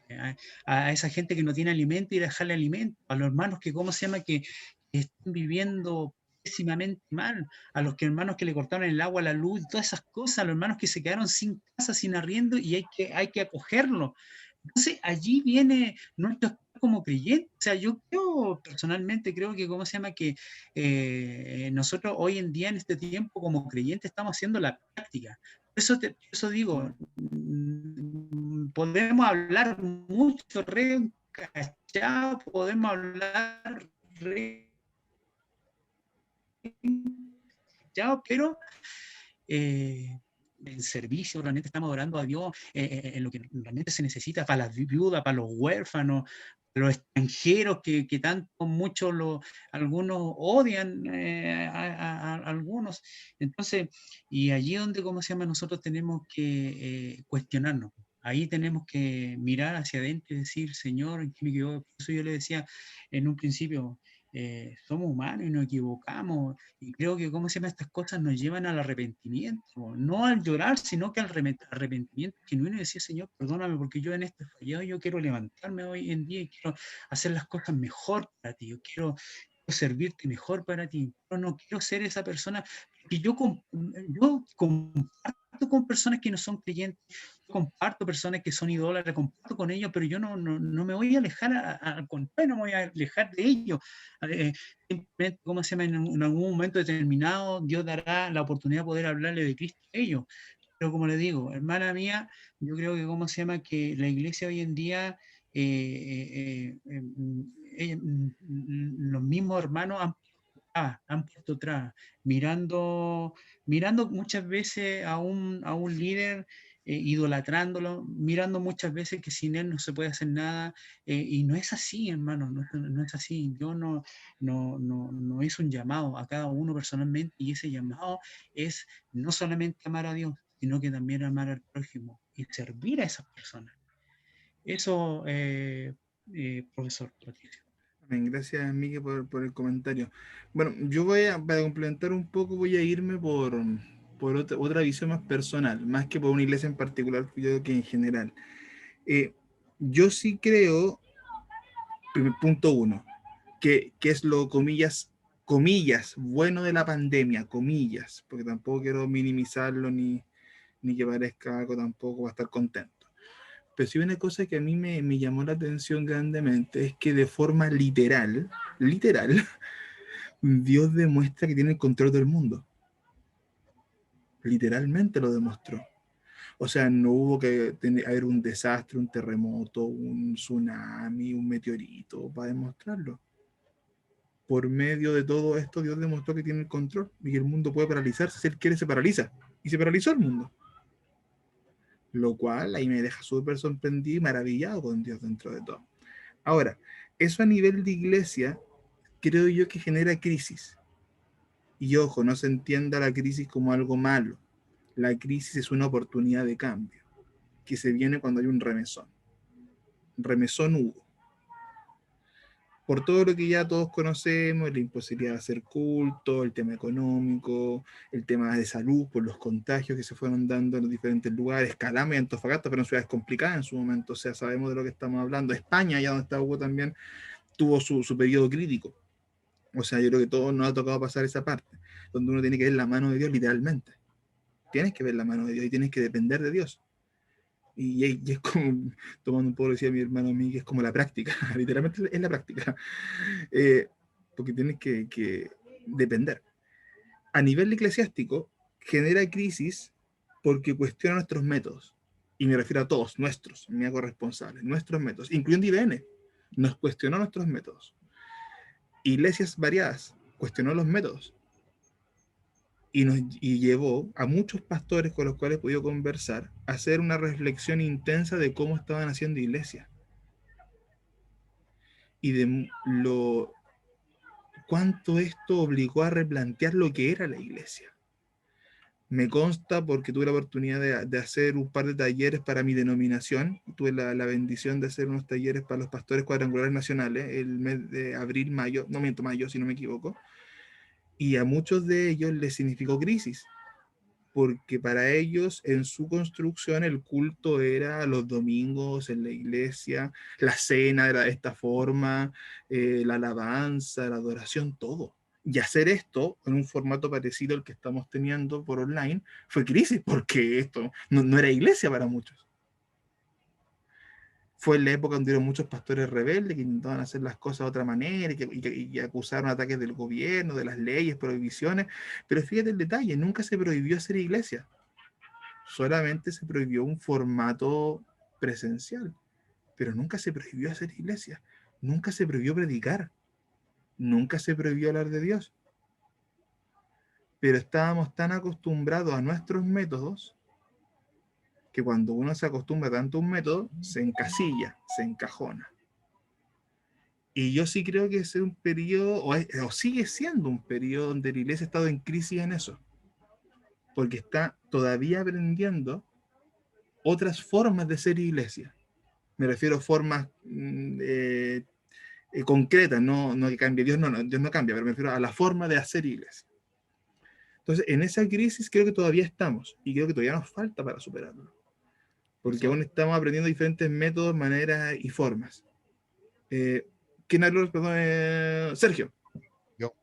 S4: a esa gente que no tiene alimento y ir a dejarle alimento, a los hermanos que, ¿cómo se llama?, que están viviendo pésimamente mal, a los hermanos que le cortaron el agua, la luz, todas esas cosas, a los hermanos que se quedaron sin casa, sin arriendo y hay que acogerlo. Entonces allí viene nuestro como creyente. O sea, yo personalmente creo que, ¿cómo se llama?, que nosotros hoy en día en este tiempo como creyentes estamos haciendo la práctica. Por eso digo, podemos hablar mucho cachado, podemos hablar pero en servicio, realmente estamos adorando a Dios en lo que realmente se necesita para las viudas, para los huérfanos, para los extranjeros que tanto muchos algunos odian a algunos. Entonces, y allí donde, ¿cómo se llama?, nosotros tenemos que cuestionarnos. Ahí tenemos que mirar hacia adentro y decir, Señor, ¿en qué me equivoco? Por eso yo le decía en un principio, somos humanos y nos equivocamos, y creo que, ¿cómo se llama?, estas cosas nos llevan al arrepentimiento, no al llorar, sino que al arrepentimiento genuino y decir, Señor, perdóname porque yo en esto he fallado, yo quiero levantarme hoy en día y quiero hacer las cosas mejor para ti, yo quiero servirte mejor para ti, pero no quiero ser esa persona que yo comparto comparto con personas que no son creyentes, comparto personas que son idólatras, comparto con ellos, pero yo no me voy a alejar, al contrario, no me voy a alejar de ellos. Simplemente, ¿cómo se llama? En algún momento determinado, Dios dará la oportunidad de poder hablarle de Cristo a ellos. Pero como le digo, hermana mía, yo creo que, ¿cómo se llama? Que la iglesia hoy en día, los mismos hermanos han puesto atrás, mirando muchas veces a un líder, idolatrándolo, mirando muchas veces que sin él no se puede hacer nada, y no es así, hermano, no es así. Yo no es un llamado a cada uno personalmente, y ese llamado es no solamente amar a Dios, sino que también amar al prójimo y servir a esas personas. Eso, profesor Patricio.
S2: Bien, gracias, Miguel, por el comentario. Bueno, yo para complementar un poco, voy a irme por otra visión más personal, más que por una iglesia en particular, yo creo que en general. Yo sí creo, punto uno, que es lo, comillas, bueno de la pandemia, comillas, porque tampoco quiero minimizarlo ni que parezca algo tampoco va a estar contento. Pero sí una cosa que a mí me llamó la atención grandemente es que de forma literal, Dios demuestra que tiene el control del mundo. Literalmente lo demostró. O sea, no hubo que haber un desastre, un terremoto, un tsunami, un meteorito para demostrarlo. Por medio de todo esto, Dios demostró que tiene el control y que el mundo puede paralizarse. Si Él quiere, se paraliza. Y se paralizó el mundo. Lo cual ahí me deja súper sorprendido y maravillado con Dios dentro de todo. Ahora, eso a nivel de iglesia, creo yo que genera crisis. Y ojo, no se entienda la crisis como algo malo. La crisis es una oportunidad de cambio, que se viene cuando hay un remesón. Remesón hubo. Por todo lo que ya todos conocemos, la imposibilidad de hacer culto, el tema económico, el tema de salud, por los contagios que se fueron dando en los diferentes lugares, Calama y Antofagasta, pero en ciudades complicadas en su momento, o sea, sabemos de lo que estamos hablando. España, ya donde está Hugo también, tuvo su periodo crítico. O sea, yo creo que todos nos ha tocado pasar esa parte, donde uno tiene que ver la mano de Dios literalmente. Tienes que ver la mano de Dios y tienes que depender de Dios. Y es como, tomando un poco, decía mi hermano a mí, que es como la práctica, literalmente es la práctica, porque tienes que depender. A nivel eclesiástico, genera crisis porque cuestiona nuestros métodos, y me refiero a todos, nuestros, me hago responsable, nuestros métodos, incluyendo IBN, nos cuestionó nuestros métodos. Iglesias variadas, cuestionó los métodos, y llevó a muchos pastores con los cuales he podido conversar a hacer una reflexión intensa de cómo estaban haciendo iglesia y de cuánto esto obligó a replantear lo que era la iglesia. Me consta porque tuve la oportunidad de hacer un par de talleres para mi denominación. Tuve la bendición de hacer unos talleres para los pastores cuadrangulares nacionales el mes de abril, mayo, no miento, mayo si no me equivoco. Y a muchos de ellos les significó crisis, porque para ellos en su construcción el culto era los domingos en la iglesia, la cena era de esta forma, la alabanza, la adoración, todo. Y hacer esto en un formato parecido al que estamos teniendo por online fue crisis, porque esto no era iglesia para muchos. Fue en la época donde hubo muchos pastores rebeldes que intentaban hacer las cosas de otra manera y acusaron ataques del gobierno, de las leyes, prohibiciones. Pero fíjate el detalle, nunca se prohibió hacer iglesia. Solamente se prohibió un formato presencial. Pero nunca se prohibió hacer iglesia. Nunca se prohibió predicar. Nunca se prohibió hablar de Dios. Pero estábamos tan acostumbrados a nuestros métodos que cuando uno se acostumbra tanto a un método, se encasilla, se encajona. Y yo sí creo que es un periodo, o sigue siendo un periodo donde la iglesia ha estado en crisis en eso, porque está todavía aprendiendo otras formas de ser iglesia. Me refiero a formas concretas, no que cambie Dios, Dios no cambia, pero me refiero a la forma de hacer iglesia. Entonces, en esa crisis creo que todavía estamos, y creo que todavía nos falta para superarlo. Porque aún estamos aprendiendo diferentes métodos, maneras y formas. ¿Quién habló? Perdón, Sergio.
S11: Yo.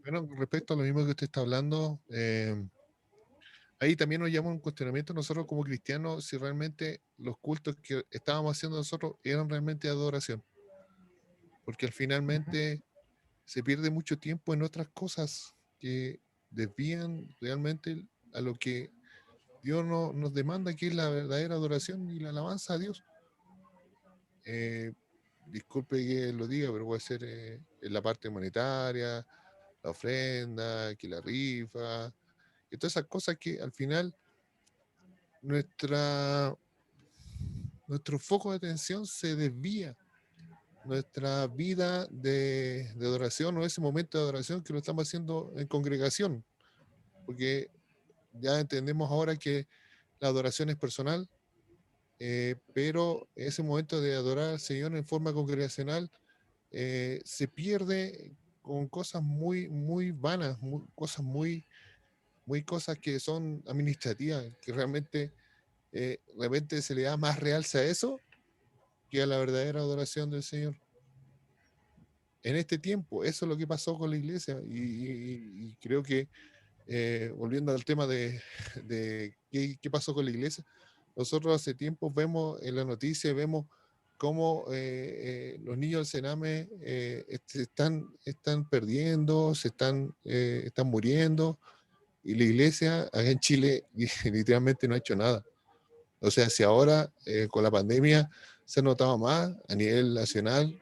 S11: Bueno, respecto a lo mismo que usted está hablando, ahí también nos llama un cuestionamiento nosotros como cristianos si realmente los cultos que estábamos haciendo nosotros eran realmente adoración. Porque finalmente se pierde mucho tiempo en otras cosas que desvían realmente a lo que Dios nos demanda, que es la verdadera adoración y la alabanza a Dios. Disculpe que lo diga, pero puede ser en la parte monetaria, la ofrenda, que la rifa, y todas esas cosas que al final nuestro foco de atención se desvía. Nuestra vida de adoración o ese momento de adoración que lo estamos haciendo en congregación, porque ya entendemos ahora que la adoración es personal, pero ese momento de adorar al Señor en forma congregacional se pierde con cosas muy, muy vanas, cosas cosas que son administrativas, que realmente de repente se le da más realce a eso que a la verdadera adoración del Señor. En este tiempo, eso es lo que pasó con la iglesia y creo que volviendo al tema de qué pasó con la iglesia, nosotros hace tiempo vemos en la noticia, vemos cómo los niños del Sename están perdiendo, están muriendo, y la iglesia acá en Chile literalmente no ha hecho nada. O sea, si ahora con la pandemia se ha notado más a nivel nacional,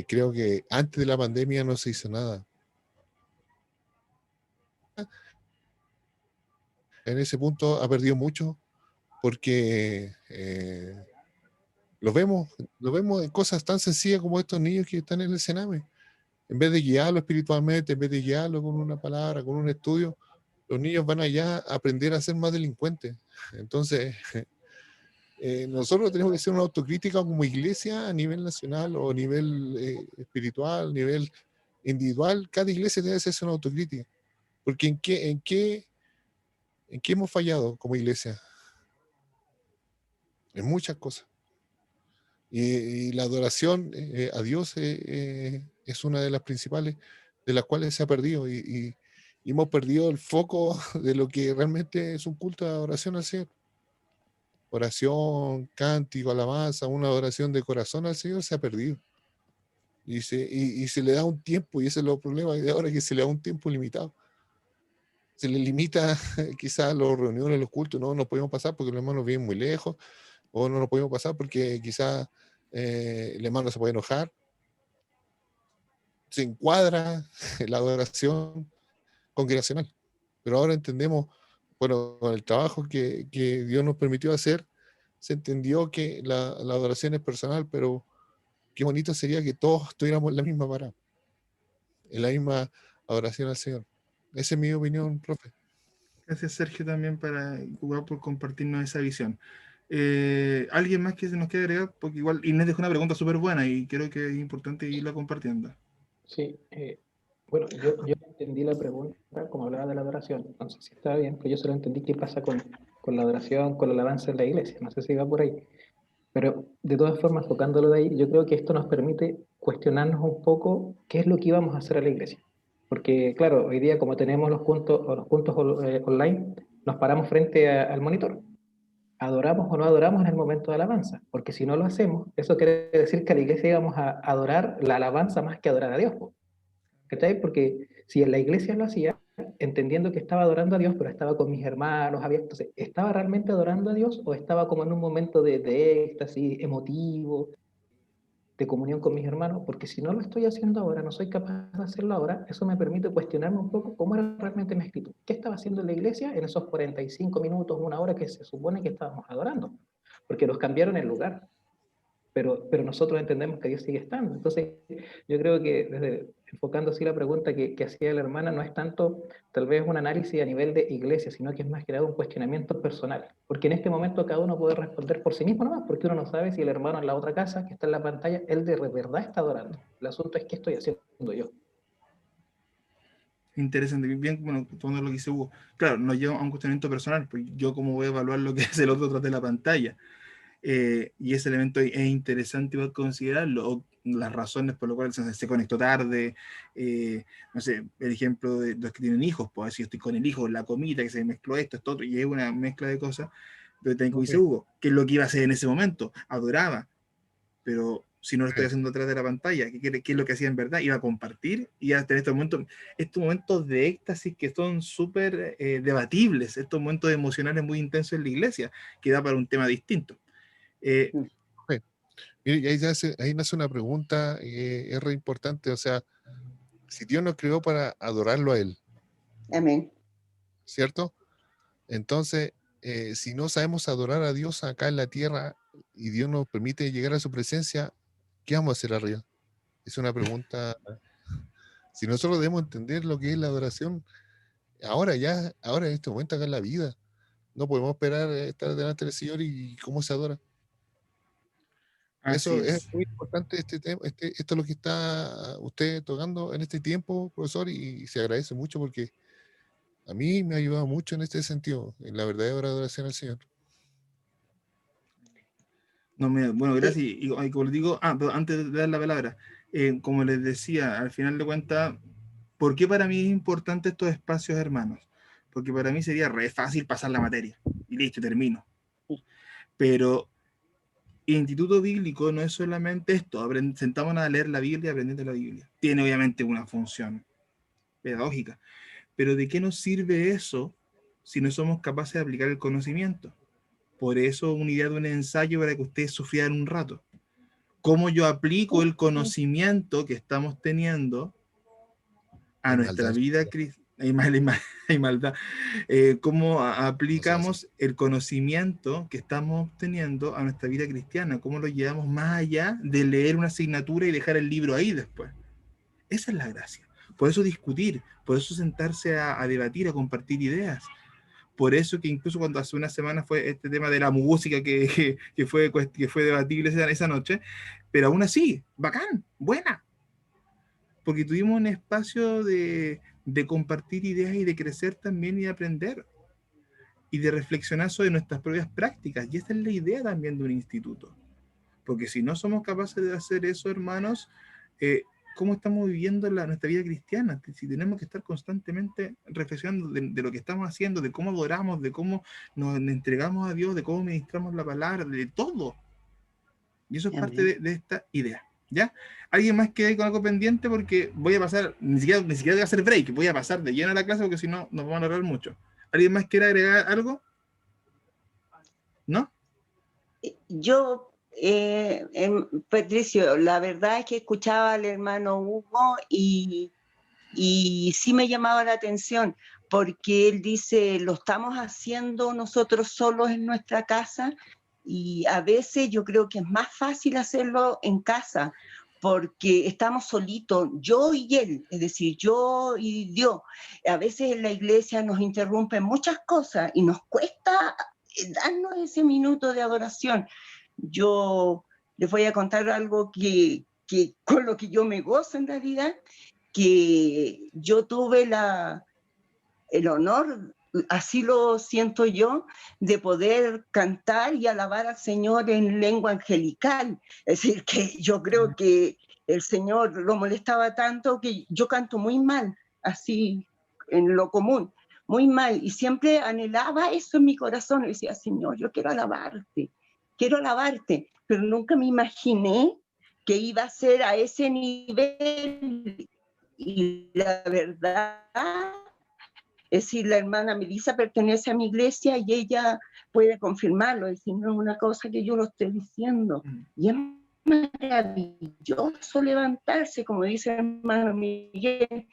S11: creo que antes de la pandemia no se hizo nada. En ese punto ha perdido mucho porque lo vemos en cosas tan sencillas como estos niños que están en el Sename. En vez de guiarlo espiritualmente, en vez de guiarlo con una palabra, con un estudio, los niños van allá a aprender a ser más delincuentes. Entonces, nosotros tenemos que hacer una autocrítica como iglesia a nivel nacional o a nivel espiritual, a nivel individual. Cada iglesia debe hacerse una autocrítica. Porque ¿en qué hemos fallado como iglesia? En muchas cosas. Y la adoración a Dios es una de las principales, de las cuales se ha perdido. Y hemos perdido el foco de lo que realmente es un culto de adoración al Señor. Oración, cántico, alabanza, una adoración de corazón al Señor se ha perdido. Y se le da un tiempo, y ese es el problema de ahora, que se le da un tiempo limitado. Se le limita quizás las reuniones, los cultos, no nos podemos pasar porque los hermanos viven muy lejos, o no nos podemos pasar porque quizás el hermano se puede enojar. Se encuadra la adoración congregacional. Pero ahora entendemos, bueno, con el trabajo que Dios nos permitió hacer, se entendió que la adoración es personal, pero qué bonito sería que todos tuviéramos la misma vara, en la misma adoración al Señor. Esa es mi opinión, profe.
S2: Gracias, Sergio, también por compartirnos esa visión. ¿Alguien más que se nos quiere agregar? Porque igual Inés dejó una pregunta súper buena y creo que es importante irla compartiendo.
S8: Sí, bueno, yo entendí la pregunta como hablaba de la adoración, no sé si estaba bien, pero yo solo entendí qué pasa con la adoración, con la alabanza en la iglesia, no sé si va por ahí. Pero de todas formas, tocándolo de ahí, yo creo que esto nos permite cuestionarnos un poco qué es lo que íbamos a hacer a la iglesia. Porque, claro, hoy día como tenemos los puntos online, nos paramos frente al monitor. ¿Adoramos o no adoramos en el momento de alabanza? Porque si no lo hacemos, eso quiere decir que a la iglesia íbamos a adorar la alabanza más que adorar a Dios. ¿Cachai? Porque si en la iglesia lo hacía, entendiendo que estaba adorando a Dios, pero estaba con mis hermanos, entonces, ¿estaba realmente adorando a Dios o estaba como en un momento de éxtasis emotivo, de comunión con mis hermanos? Porque si no lo estoy haciendo ahora, no soy capaz de hacerlo ahora, eso me permite cuestionarme un poco cómo era realmente mi actitud. ¿Qué estaba haciendo en la iglesia en esos 45 minutos, una hora que se supone que estábamos adorando? Porque nos cambiaron el lugar. Pero nosotros entendemos que Dios sigue estando. Entonces, yo creo que enfocando así la pregunta que hacía la hermana, no es tanto tal vez un análisis a nivel de iglesia, sino que es más que nada un cuestionamiento personal. Porque en este momento cada uno puede responder por sí mismo nomás, porque uno no sabe si el hermano en la otra casa, que está en la pantalla, él de verdad está adorando. El asunto es qué estoy haciendo yo.
S2: Interesante, bien, bueno, tomando lo que dice Hugo. Claro, nos lleva a un cuestionamiento personal, pues yo cómo voy a evaluar lo que hace el otro tras de la pantalla. y ese elemento es interesante igual considerarlo, o las razones por las cuales se conectó tarde, no sé, el ejemplo de los que tienen hijos, pues si yo estoy con el hijo, la comida, que se mezcló esto, otro, y es una mezcla de cosas, pero también como dice Hugo, ¿qué es lo que iba a hacer en ese momento? Adoraba, pero si no lo estoy haciendo atrás de la pantalla, ¿qué es lo que hacía en verdad? Iba a compartir, y a tener estos momentos de éxtasis que son súper debatibles, estos momentos emocionales muy intensos en la iglesia, que da para un tema distinto.
S11: Y ahí nace una pregunta, es re importante, o sea, si Dios nos creó para adorarlo a Él,
S10: amén,
S11: ¿cierto? Entonces, si no sabemos adorar a Dios acá en la tierra y Dios nos permite llegar a su presencia, ¿qué vamos a hacer arriba? Es una pregunta. Si nosotros debemos entender lo que es la adoración, ahora en este momento acá en la vida, no podemos esperar estar delante del Señor y cómo se adora. Eso es muy importante, este tema, esto es lo que está usted tocando en este tiempo, profesor, y se agradece mucho porque a mí me ha ayudado mucho en este sentido, en la verdadera adoración al Señor.
S2: Bueno, gracias. Y como les digo, pero antes de dar la palabra, como les decía, al final de cuentas, ¿por qué para mí es importante estos espacios, hermanos? Porque para mí sería re fácil pasar la materia y listo, termino. Pero Instituto Bíblico no es solamente esto, sentamos a leer la Biblia y aprendiendo la Biblia. Tiene obviamente una función pedagógica, pero ¿de qué nos sirve eso si no somos capaces de aplicar el conocimiento? Por eso una idea de un ensayo para que ustedes sufrieran un rato. ¿Cómo yo aplico el conocimiento que estamos teniendo a nuestra vida cristiana? Hay maldad. ¿Cómo aplicamos el conocimiento que estamos obteniendo a nuestra vida cristiana? ¿Cómo lo llevamos más allá de leer una asignatura y dejar el libro ahí después? Esa es la gracia. Por eso discutir, por eso sentarse a debatir, a compartir ideas. Por eso que incluso cuando hace una semana fue este tema de la música que fue debatible esa noche, pero aún así, bacán, buena. Porque tuvimos un espacio de compartir ideas y de crecer también y de aprender. Y de reflexionar sobre nuestras propias prácticas. Y esta es la idea también de un instituto. Porque si no somos capaces de hacer eso, hermanos, ¿cómo estamos viviendo nuestra vida cristiana? Si tenemos que estar constantemente reflexionando de lo que estamos haciendo, de cómo adoramos, de cómo nos entregamos a Dios, de cómo ministramos la palabra, de todo. Y eso es parte de esta idea. ¿Ya? ¿Alguien más queda ahí con algo pendiente? Porque voy a pasar, ni siquiera voy a hacer break, voy a pasar de lleno a la clase porque si no nos vamos a alargar mucho. ¿Alguien más quiere agregar algo? ¿No?
S10: Yo, Patricio, la verdad es que escuchaba al hermano Hugo y sí me llamaba la atención porque él dice, lo estamos haciendo nosotros solos en nuestra casa. Y a veces yo creo que es más fácil hacerlo en casa, porque estamos solitos, yo y él, es decir, yo y Dios. A veces en la iglesia nos interrumpen muchas cosas y nos cuesta darnos ese minuto de adoración. Yo les voy a contar algo que con lo que yo me gozo en realidad, que yo tuve el honor, así lo siento yo, de poder cantar y alabar al Señor en lengua angelical. Es decir, que yo creo que el Señor lo molestaba tanto que yo canto muy mal, así en lo común, muy mal. Y siempre anhelaba eso en mi corazón. Y decía, Señor, yo quiero alabarte, pero nunca me imaginé que iba a ser a ese nivel. Y la verdad, es decir, la hermana Melissa pertenece a mi iglesia y ella puede confirmarlo, es decir, no es una cosa que yo lo esté diciendo. Y es maravilloso levantarse, como dice el hermano Miguel,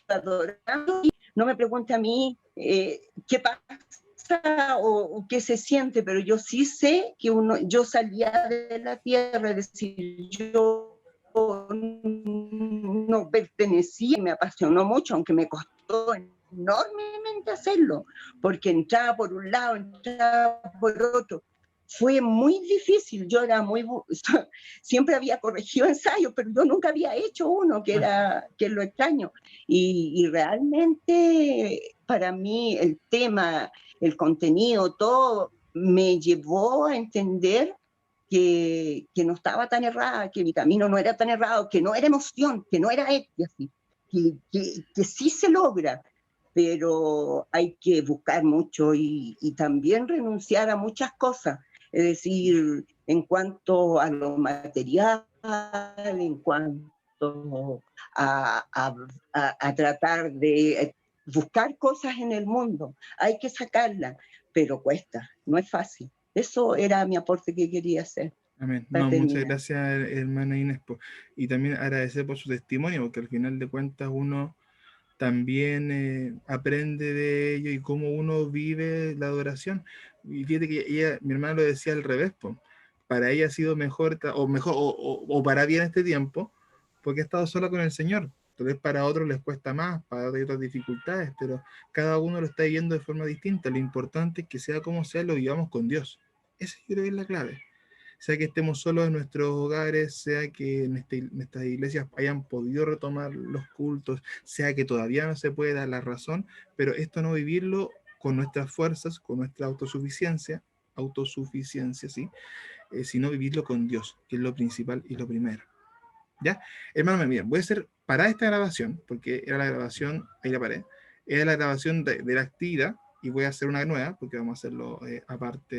S10: adorando. Y no me pregunte a mí qué pasa o qué se siente, pero yo sí sé que yo salía de la tierra, es decir, yo no pertenecía, me apasionó mucho, aunque me costó enormemente hacerlo, porque entraba por un lado, entraba por otro. Fue muy difícil, yo era siempre había corregido ensayos, pero yo nunca había hecho uno, que es lo extraño. Y realmente para mí el tema, el contenido, todo me llevó a entender que no estaba tan errada, que mi camino no era tan errado, que no era emoción, que no era éxtasis, que sí se logra, pero hay que buscar mucho y también renunciar a muchas cosas, es decir, en cuanto a lo material, en cuanto a tratar de buscar cosas en el mundo, hay que sacarlas, pero cuesta, no es fácil. Eso era mi aporte que quería hacer.
S2: Amén. No, muchas gracias, hermana Inés. Y también agradecer por su testimonio, porque al final de cuentas uno también aprende de ello y cómo uno vive la adoración. Y fíjate que ella, mi hermana lo decía al revés, pues. Para ella ha sido mejor, o para bien este tiempo, porque ha estado sola con el Señor. Entonces para otros les cuesta más, para otros hay otras dificultades, pero cada uno lo está viviendo de forma distinta. Lo importante es que sea como sea, lo vivamos con Dios. Esa yo creo que es la clave. Sea que estemos solos en nuestros hogares, sea que en estas iglesias hayan podido retomar los cultos, sea que todavía no se puede dar la razón, pero esto no vivirlo con nuestras fuerzas, con nuestra autosuficiencia, ¿sí? Sino vivirlo con Dios, que es lo principal y lo primero. ¿Ya? Hermano, miren, voy a hacer para esta grabación, porque era la grabación, ahí la paré, era la grabación de la actividad, y voy a hacer una nueva, porque vamos a hacerlo aparte